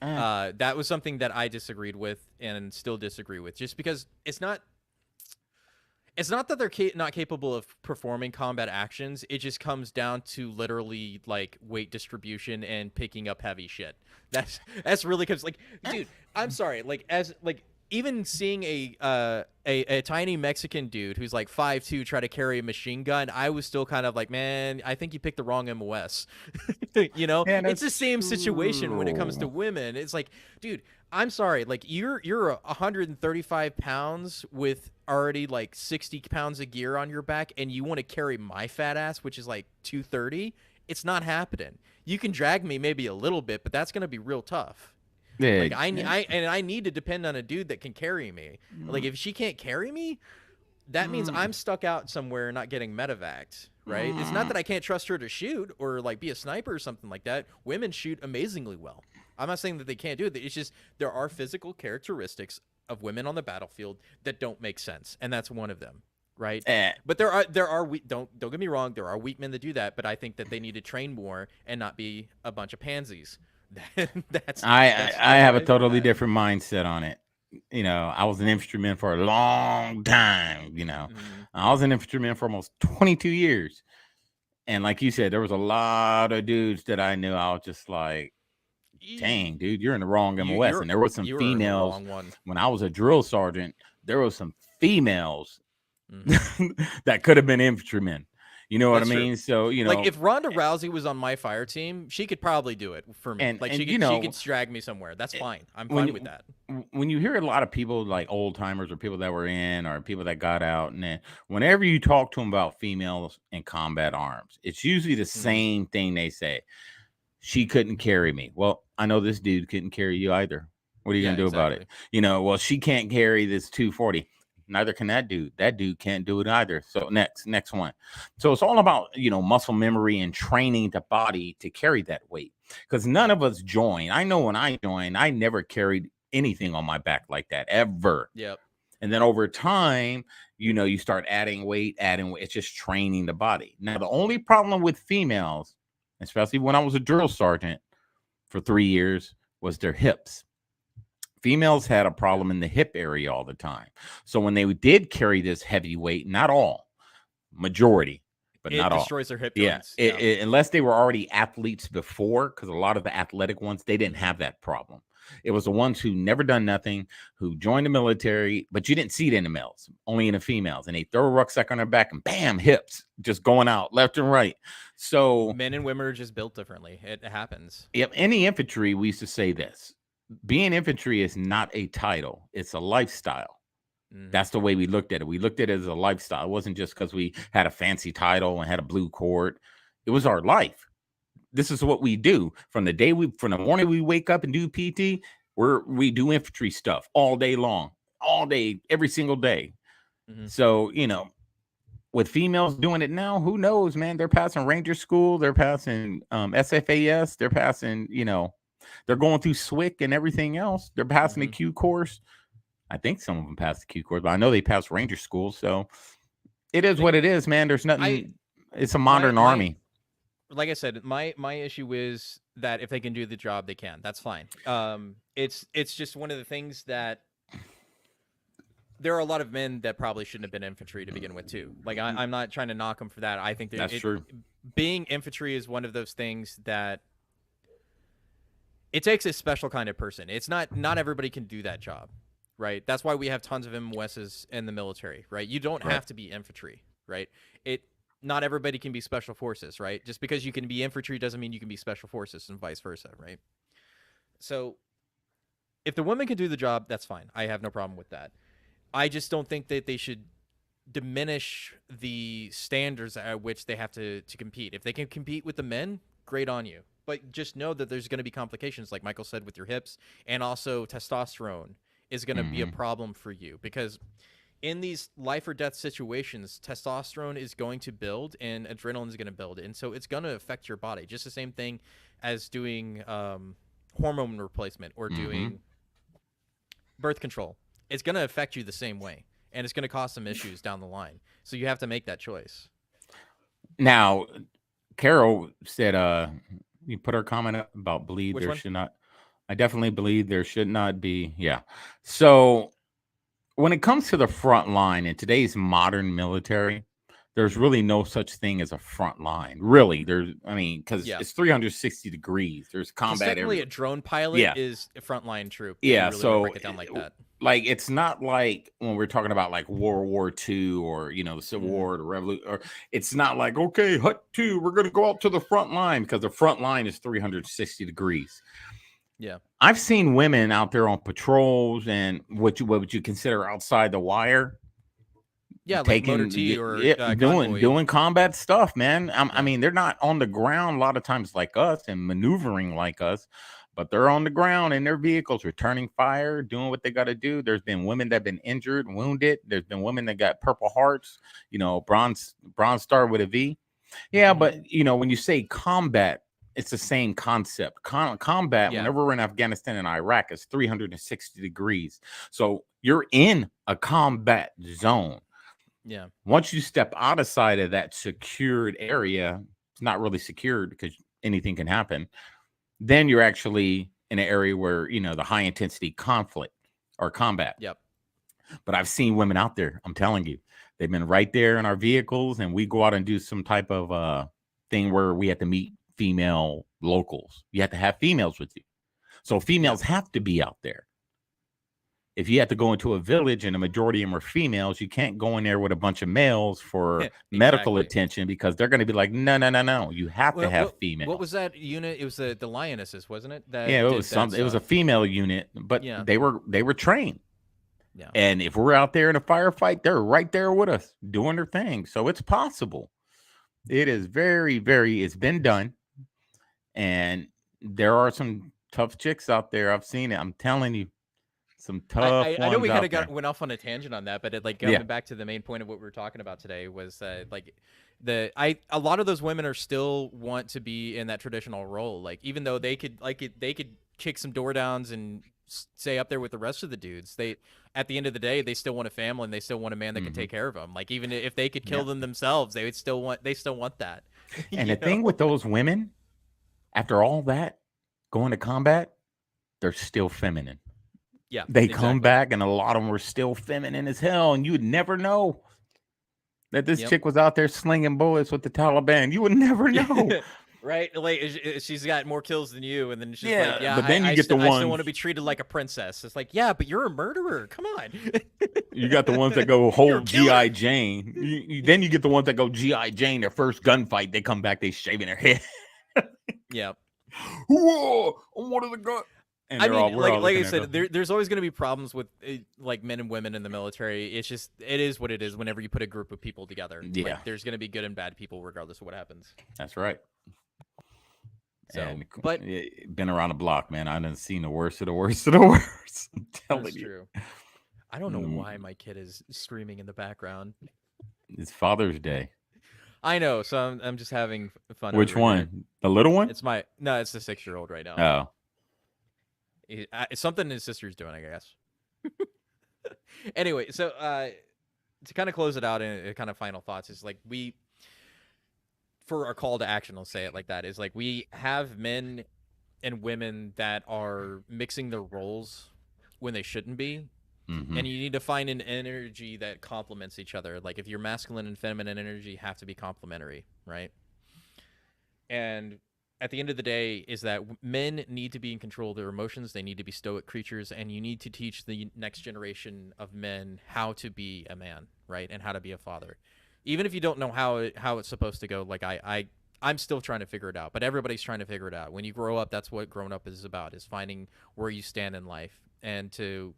eh,
That was something that I disagreed with and still disagree with, just because it's not. It's not that they're not capable of performing combat actions. It just comes down to literally like weight distribution and picking up heavy shit. That's really because like, dude, I'm sorry. Like as like even seeing a tiny Mexican dude who's like 5'2" try to carry a machine gun, I was still kind of like, man, I think you picked the wrong MOS. You know,
yeah,
it's
that's
the same situation when it comes to
true.
women. It's like, dude, I'm sorry, like you're 135 pounds with already like 60 pounds of gear on your back, and you want to carry my fat ass, which is like 230. It's not happening. You can drag me maybe a little bit, but that's gonna be real tough.
Yeah,
Like I need to depend on a dude that can carry me. Like if she can't carry me, that means I'm stuck out somewhere not getting medevaced, right? It's not that I can't trust her to shoot or like be a sniper or something like that. Women shoot amazingly well. I'm not saying that they can't do it. It's just there are physical characteristics of women on the battlefield that don't make sense, and that's one of them, right?
eh,
But there are don't get me wrong, there are weak men that do that, but I think that they need to train more and not be a bunch of pansies. That's
I
that's
have a
what I view
totally
that.
different mindset on it. I was an infantryman for a long time.
Mhm.
I was an infantryman for almost 22 years. And like you said, there was a lot of dudes that I knew. I was just like, dang, dude, you're in the wrong
You
MOS. And there was some
you're in the
females
wrong one.
when I was a drill sergeant. There was some females
Mhm.
that could have been infantrymen. You know what I
That's true.
mean? So
Like if Ronda Rousey was on my fire team, she could probably do it for me.
and
Like
and
she could drag me somewhere. That's fine. I'm
when
fine with
you
that.
when you hear a lot of people like old timers or people that were in or people that got out, and then whenever you talk to them about females in combat arms, it's usually the
Mhm.
same thing they say. She couldn't carry me. Well, I know this dude couldn't carry you either. What are you
Yeah,
gonna do about it?
exactly.
Well, she can't carry this 240. Neither can that dude. That dude can't do it either. So next one. So it's all about muscle memory and training the body to carry that weight. Because none
Yeah.
of us join. I know when I joined, I never carried anything on my back like that ever.
Yep.
And then over time, you start adding weight, adding weight. It's just training the body. Now, the only problem with females, especially when I was a drill sergeant for 3 years, was their hips. Females had a
Yeah.
problem in the hip area all the time. So when they did carry this heavy weight, not all, majority, but
It
not all.
destroys their hip
Yeah,
joints. Yeah.
unless they were already athletes before, because a lot of the athletic ones, they didn't
Mhm.
have that problem. It was the ones who never done nothing, who joined the military, but you didn't see it in the males, only in the females. And they throw a rucksack on their back and bam, hips just going out left and right. So,
Men and women are just built differently. It happens.
yep, in the infantry, we used to say this: being infantry is not a title, it's a lifestyle.
Mhm.
That's the way we looked at it. We looked at it as a lifestyle. It wasn't just because we had a fancy title and had a blue cord. It was our life. This is what we do from the morning we wake up and do PT. We do infantry stuff all day long, all day, every single day.
Mhm.
So with females doing it now, who knows, man? They're passing Ranger School, they're passing SFAS, they're passing, they're going through SWIC and everything else. They're passing the
Mhm.
Q course. I think some of them passed the Q course, but I know they passed Ranger School. So it is
Like
what it is, man. There's
I
nothing. It's a
my
modern
my
army.
like I said, my issue is that if they can do the job, they can. That's fine. It's just one of the things that there are a lot of men that probably shouldn't have been infantry to begin with too. Like I'm not trying to knock them for that. I think that
That's true.
being infantry is one of those things that it takes a special kind of person. It's not everybody can do that job, right? That's why we have tons of MOSs in the military, right? You don't
Right.
have to be infantry, right? It Not everybody can be special forces, right? Just because you can be infantry doesn't mean you can be special forces and vice versa, right? So if the women can do the job, that's fine. I have no problem with that. I just don't think that they should diminish the standards at which they have to compete. If they can compete with the men, great on you. But just know that there's going to be complications, like Michael said, with your hips, and also testosterone is going to be a
Hmm.
problem for you because in these life or death situations, testosterone is going to build and adrenaline is going to build. And so it's going to affect your body. Just the same thing as doing hormone replacement or doing birth control. It's going to affect you the same way. And it's going to cause some issues down the line. So you have to make that choice.
Now, Carol said, you put her comment up about believe
Which
there
one?
should not. I definitely believe there should not be. Yeah. So when it comes to the front line in today's modern military, there's really no such thing as a front line. Really, because
Yeah.
it's 360 degrees. There's
Because
combat
technically
everywhere.
a drone pilot
Yeah.
is a frontline troop if you
Yeah.
really want to
So,
break it down like that.
like, it's not like when we're talking about like World War II or the Civil War, the Revolution, or it's not like, okay, Hut 2, we're going to go out to the front line, because the front line is 360 degrees.
Yeah.
I've seen women out there on patrols and what would you consider outside the wire,
Yeah, like motor T or convoy.
doing combat stuff, man. I
Yeah.
mean, they're not on the ground a lot of times like us and maneuvering like us, but they're on the ground in their vehicles, returning fire, doing what they got to do. There's been women that have been injured, wounded. There's been women that got Purple Hearts, bronze star with a V. Yeah, but when you say combat, it's the same concept. Combat,
Yeah.
whenever we're in Afghanistan and Iraq, is 360 degrees. So you're in a combat zone.
Yeah.
Once you step outside of that secured area, it's not really secured because anything can happen. Then you're actually in an area where, the high intensity conflict or combat.
Yep.
But I've seen women out there, I'm telling you, they've been right there in our vehicles, and we go out and do some type of thing where we have to meet female locals. You have to have females with you. So females have to be out there. If you have to go into a village and a majority of them are females, you can't go in there with a bunch of males for medical attention, because they're going to be like, no. You have to have females.
What was that unit? It was the Lionesses, wasn't it?
It was something. It was a female unit, but they were trained.
Yeah.
And if we're out there in a firefight, they're right there with us doing their thing. So it's possible. It is very, very, it's been done. And there are some tough chicks out there. I've seen it. I'm telling you. Some tough
I know we kind of
went
off on a tangent on that, but coming back to the main point of what we were talking about today was a lot of those women are still want to be in that traditional role. Like, even though they could kick some door downs and stay up there with the rest of the dudes, at the end of the day, they still want a family and they still want a man that can take care of them. Like, even if they could kill them themselves, they still want that.
And the thing with those women, after all that, going to combat, they're still feminine.
Yeah,
they come back, and a lot of them were still feminine as hell, and you would never know that this chick was out there slinging bullets with the Taliban. You would never know.
Right? Like, she's got more kills than you, and then she's like,
but then you get the ones.
I still want to be treated like a princess. It's like, yeah, but you're a murderer. Come on.
You got the ones that go whole G.I. Jane. Then you get the ones that go G.I. Jane. Their first gunfight, they come back, they shaving their head.
Yeah.
Whoa! I'm one of the guns.
I mean, like I said, there's always going to be problems with like men and women in the military. It is what it is. Whenever you put a group of people together, there's going to be good and bad people regardless of what happens.
That's right.
So, but
been around the block, man. I done seen the worst of the worst of the worst. I'm telling you.
True. I don't know why my kid is screaming in the background.
It's Father's Day.
I know, so I'm just having fun.
Which one? Here. The little one?
It's the 6-year-old right now.
Oh.
It's something his sister's doing, I guess. Anyway, so to kind of close it out and kind of final thoughts is like for our call to action, I'll say it like that, is like we have men and women that are mixing their roles when they shouldn't be. And you need to find an energy that complements each other. Like, if your masculine and feminine energy have to be complementary, right? And at the end of the day is that men need to be in control of their emotions. They need to be stoic creatures, and you need to teach the next generation of men how to be a man, right? And how to be a father. Even if you don't know how it's supposed to go, like I'm still trying to figure it out, but everybody's trying to figure it out. When you grow up, that's what growing up is about, is finding where you stand in life and to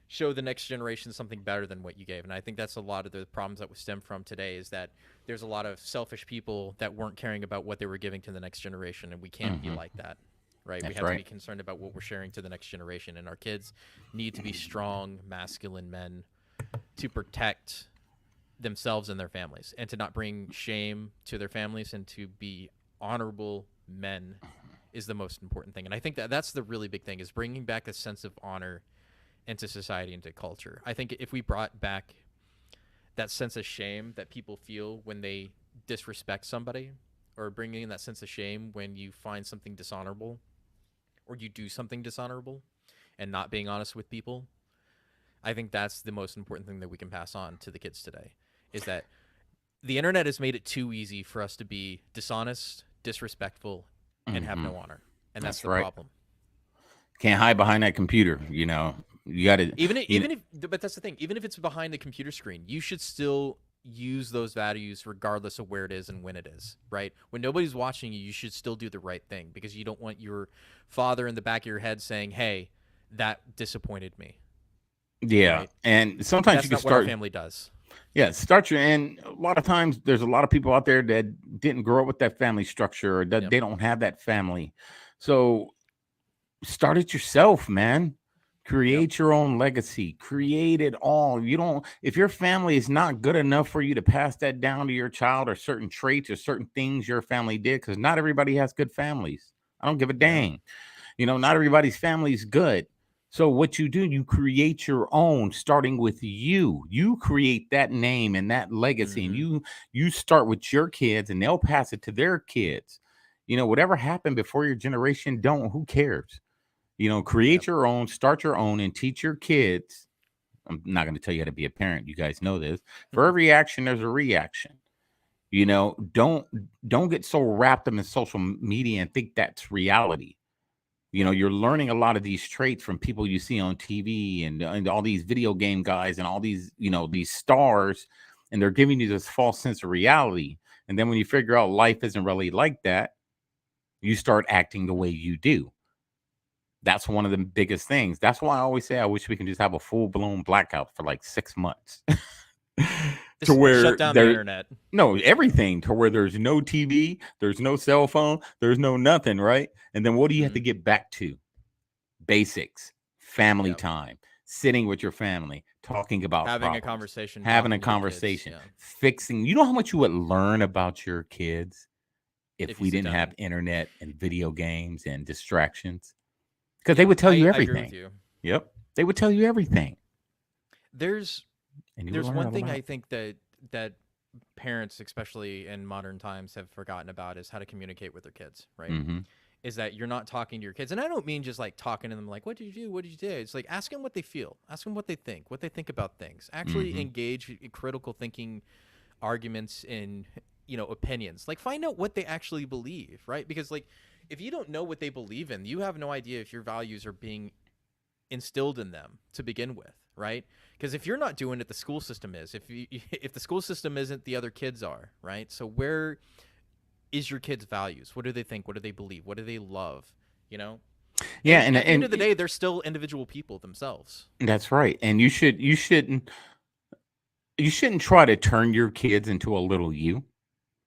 show the next generation something better than what you gave. And I think that's a lot of the problems that we stem from today, is that there's a lot of selfish people that weren't caring about what they were giving to the next generation, and we can't be like that, right?
That's
we have
right.
to be concerned about what we're sharing to the next generation, and our kids need to be strong, masculine men to protect themselves and their families, and to not bring shame to their families, and to be honorable men is the most important thing. And I think that that's the really big thing, is bringing back a sense of honor into society, into culture. I think if we brought back that sense of shame that people feel when they disrespect somebody, or bringing in that sense of shame when you find something dishonorable or you do something dishonorable, and not being honest with people, I think that's the most important thing that we can pass on to the kids today, is that the internet has made it too easy for us to be dishonest, disrespectful, and have no honor. And that's the
right.
problem.
Can't hide behind that computer. You know, you got to
but that's the thing. Even if it's behind a computer screen, you should still use those values regardless of where it is and when it is, right? When nobody's watching you, you should still do the right thing, because you don't want your father in the back of your head saying, "Hey, that disappointed me."
Yeah,
right?
And sometimes
that's
you can
not
start.
what our family does.
Yeah, start your. And a lot of times, there's a lot of people out there that didn't grow up with that family structure, or that they don't have that family. So start it yourself, man. Create your own legacy. Create it all. You don't, if your family is not good enough for you to pass that down to your child, or certain traits or certain things your family did, because not everybody has good families. I don't give a dang. You know, not everybody's family is good. So what you do, you create your own, starting with you. You create that name and that legacy, and you start with your kids, and they'll pass it to their kids. You know, whatever happened before your generation, who cares? You know, create your own, start your own, and teach your kids. I'm not going to tell you how to be a parent. You guys know this. For every action, there's a reaction. You know, don't get so wrapped up in social media and think that's reality. You know, you're learning a lot of these traits from people you see on TV, and all these video game guys, and all these, you know, these stars, and they're giving you this false sense of reality. And then when you figure out life isn't really like that, you start acting the way you do. That's one of the biggest things. That's why I always say I wish we can just have a full-blown blackout for like 6 months.
To where shut down the internet.
No, everything, to where there's no TV, there's no cell phone, there's no nothing, right? And then what do you have to get back to? Basics, family time, sitting with your family, talking about
having a conversation,
fixing. You know how much you would learn about your kids if we didn't have internet and video games and distractions? Because they would tell you everything.
I agree with you.
Yep, they would tell you everything.
There's one thing I think that parents, especially in modern times, have forgotten about, is how to communicate with their kids, right? Is that you're not talking to your kids. And I don't mean just like talking to them like, what did you do? What did you do? It's like, ask them what they feel. Ask them what they think about things. Actually engage in critical thinking arguments and, you know, opinions. Like, find out what they actually believe, right? Because, like, if you don't know what they believe in, you have no idea if your values are being instilled in them to begin with, right? Because if you're not doing it, the school system is. If the school system isn't, the other kids are, right? So where is your kids' values? What do they think? What do they believe? What do they love? You know?
Yeah,
and at the end of the day, they're still individual people themselves.
That's right. And you shouldn't try to turn your kids into a little you.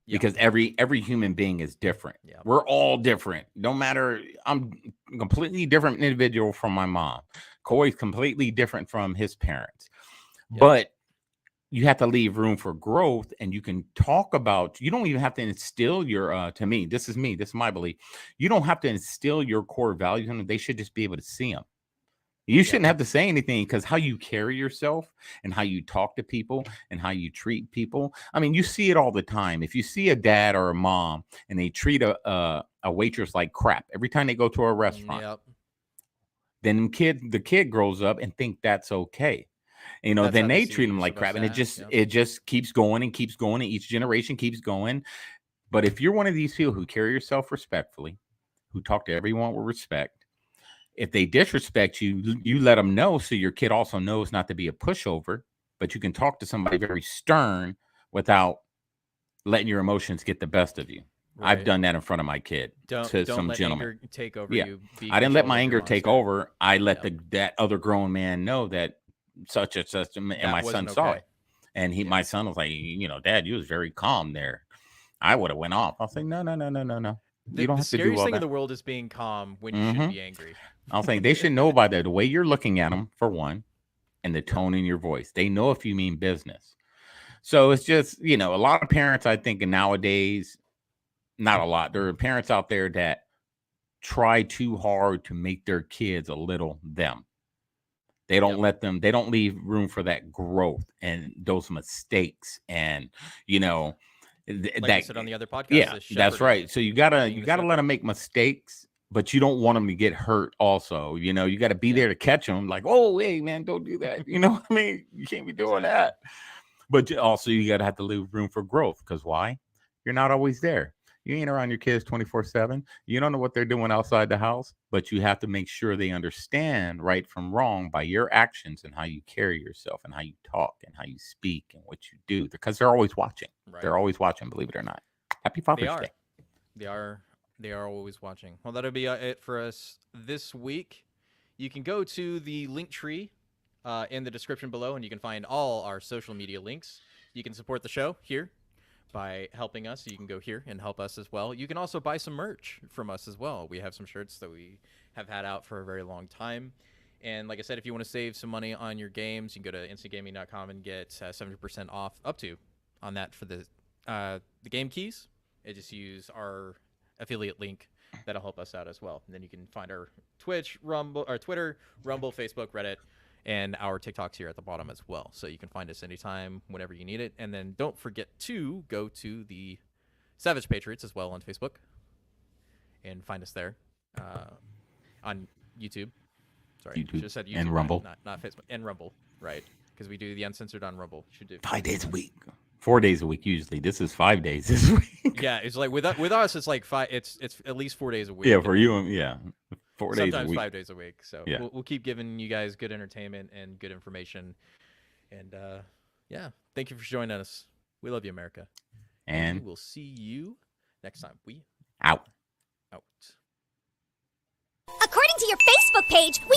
Because every human being is different. We're all different. No matter, I'm a completely different individual from my mom. Coy's completely different from his parents. But you have to leave room for growth, and you can talk about, you don't even have to instill your, to me, this is my belief. You don't have to instill your core values in them. They should just be able to see them. You shouldn't have to say anything, because how you carry yourself and how you talk to people and how you treat people. I mean, you see it all the time. If you see a dad or a mom and they treat a waitress like crap every time they go to a restaurant, then the kid grows up and think that's okay. You know, then they treat them like crap, and it just keeps going and keeps going, and each generation keeps going. But if you're one of these people who carry yourself respectfully, who talk to everyone with respect, if they disrespect you, you let them know, so your kid also knows not to be a pushover, but you can talk to somebody very stern without letting your emotions get the best of you. Right. I've done that in front of my kid to some gentleman. Anger
take over you.
I didn't let my anger take over. I let that other grown man know that such and such, and my son saw it. And my son was like, you know, Dad, you was very calm there. I would have went off. I was like, no. You don't have to do all that. The
scariest thing in the world is being calm when you should be angry.
I'll say they should know by the way you're looking at them, for one. and the tone in your voice. They know if you mean business. So it's just, a lot of parents, I think, nowadays, not a lot. There are parents out there that try too hard to make their kids a little them. They don't let them, they don't leave room for that growth and those mistakes. And,
Like
that
I said on the other podcast.
yeah,
the
that's
shepherding,
right. So you gotta
being the
let
shepherd.
them make mistakes, but you don't want them to get hurt. Also, you got to be
Yeah.
there to catch them. Like, oh, hey, man, don't do that. You know what I mean? You can't be doing that. But also, you got to have to leave room for growth. Because why? You're not always there. You ain't around your kids 24/7. You don't know what they're doing outside the house, but you have to make sure they understand right from wrong by your actions and how you carry yourself and how you talk and how you speak and what you do, because they're always watching.
Right.
They're always watching, believe it or not. Happy Father's Day.
They are always watching. Well, that'll be it for us this week. You can go to the link tree in the description below, and you can find all our social media links. You can support the show here by helping us. You can go here and help us as well. You can also buy some merch from us as well. We have some shirts that we have had out for a very long time. And like I said, if you want to save some money on your games, you can go to instantgaming.com and get 70% off up to on that for the game keys. Just use our affiliate link. That'll help us out as well. And then you can find our Twitch, Rumble, or Twitter, Rumble, Facebook, Reddit, and our TikToks here at the bottom as well. So you can find us anytime, whenever you need it. And then don't forget to go to the Savage Patriots as well on Facebook and find us there on YouTube. Sorry,
YouTube
just said YouTube
and Rumble.
not Facebook, and Rumble, right? Because we do the uncensored on Rumble. Should do
5 days a week. 4 days a week usually. This is 5 days this week.
Yeah, it's like with us, it's like five. It's at least 4 days a week.
Yeah, for you, 4 days a
Sometimes
week.
5 days a week. So
Yeah.
we'll keep giving you guys good entertainment and good information. And yeah, thank you for joining us. We love you, America.
And
we'll see you next time. We
out.
out.
According to your Facebook page, we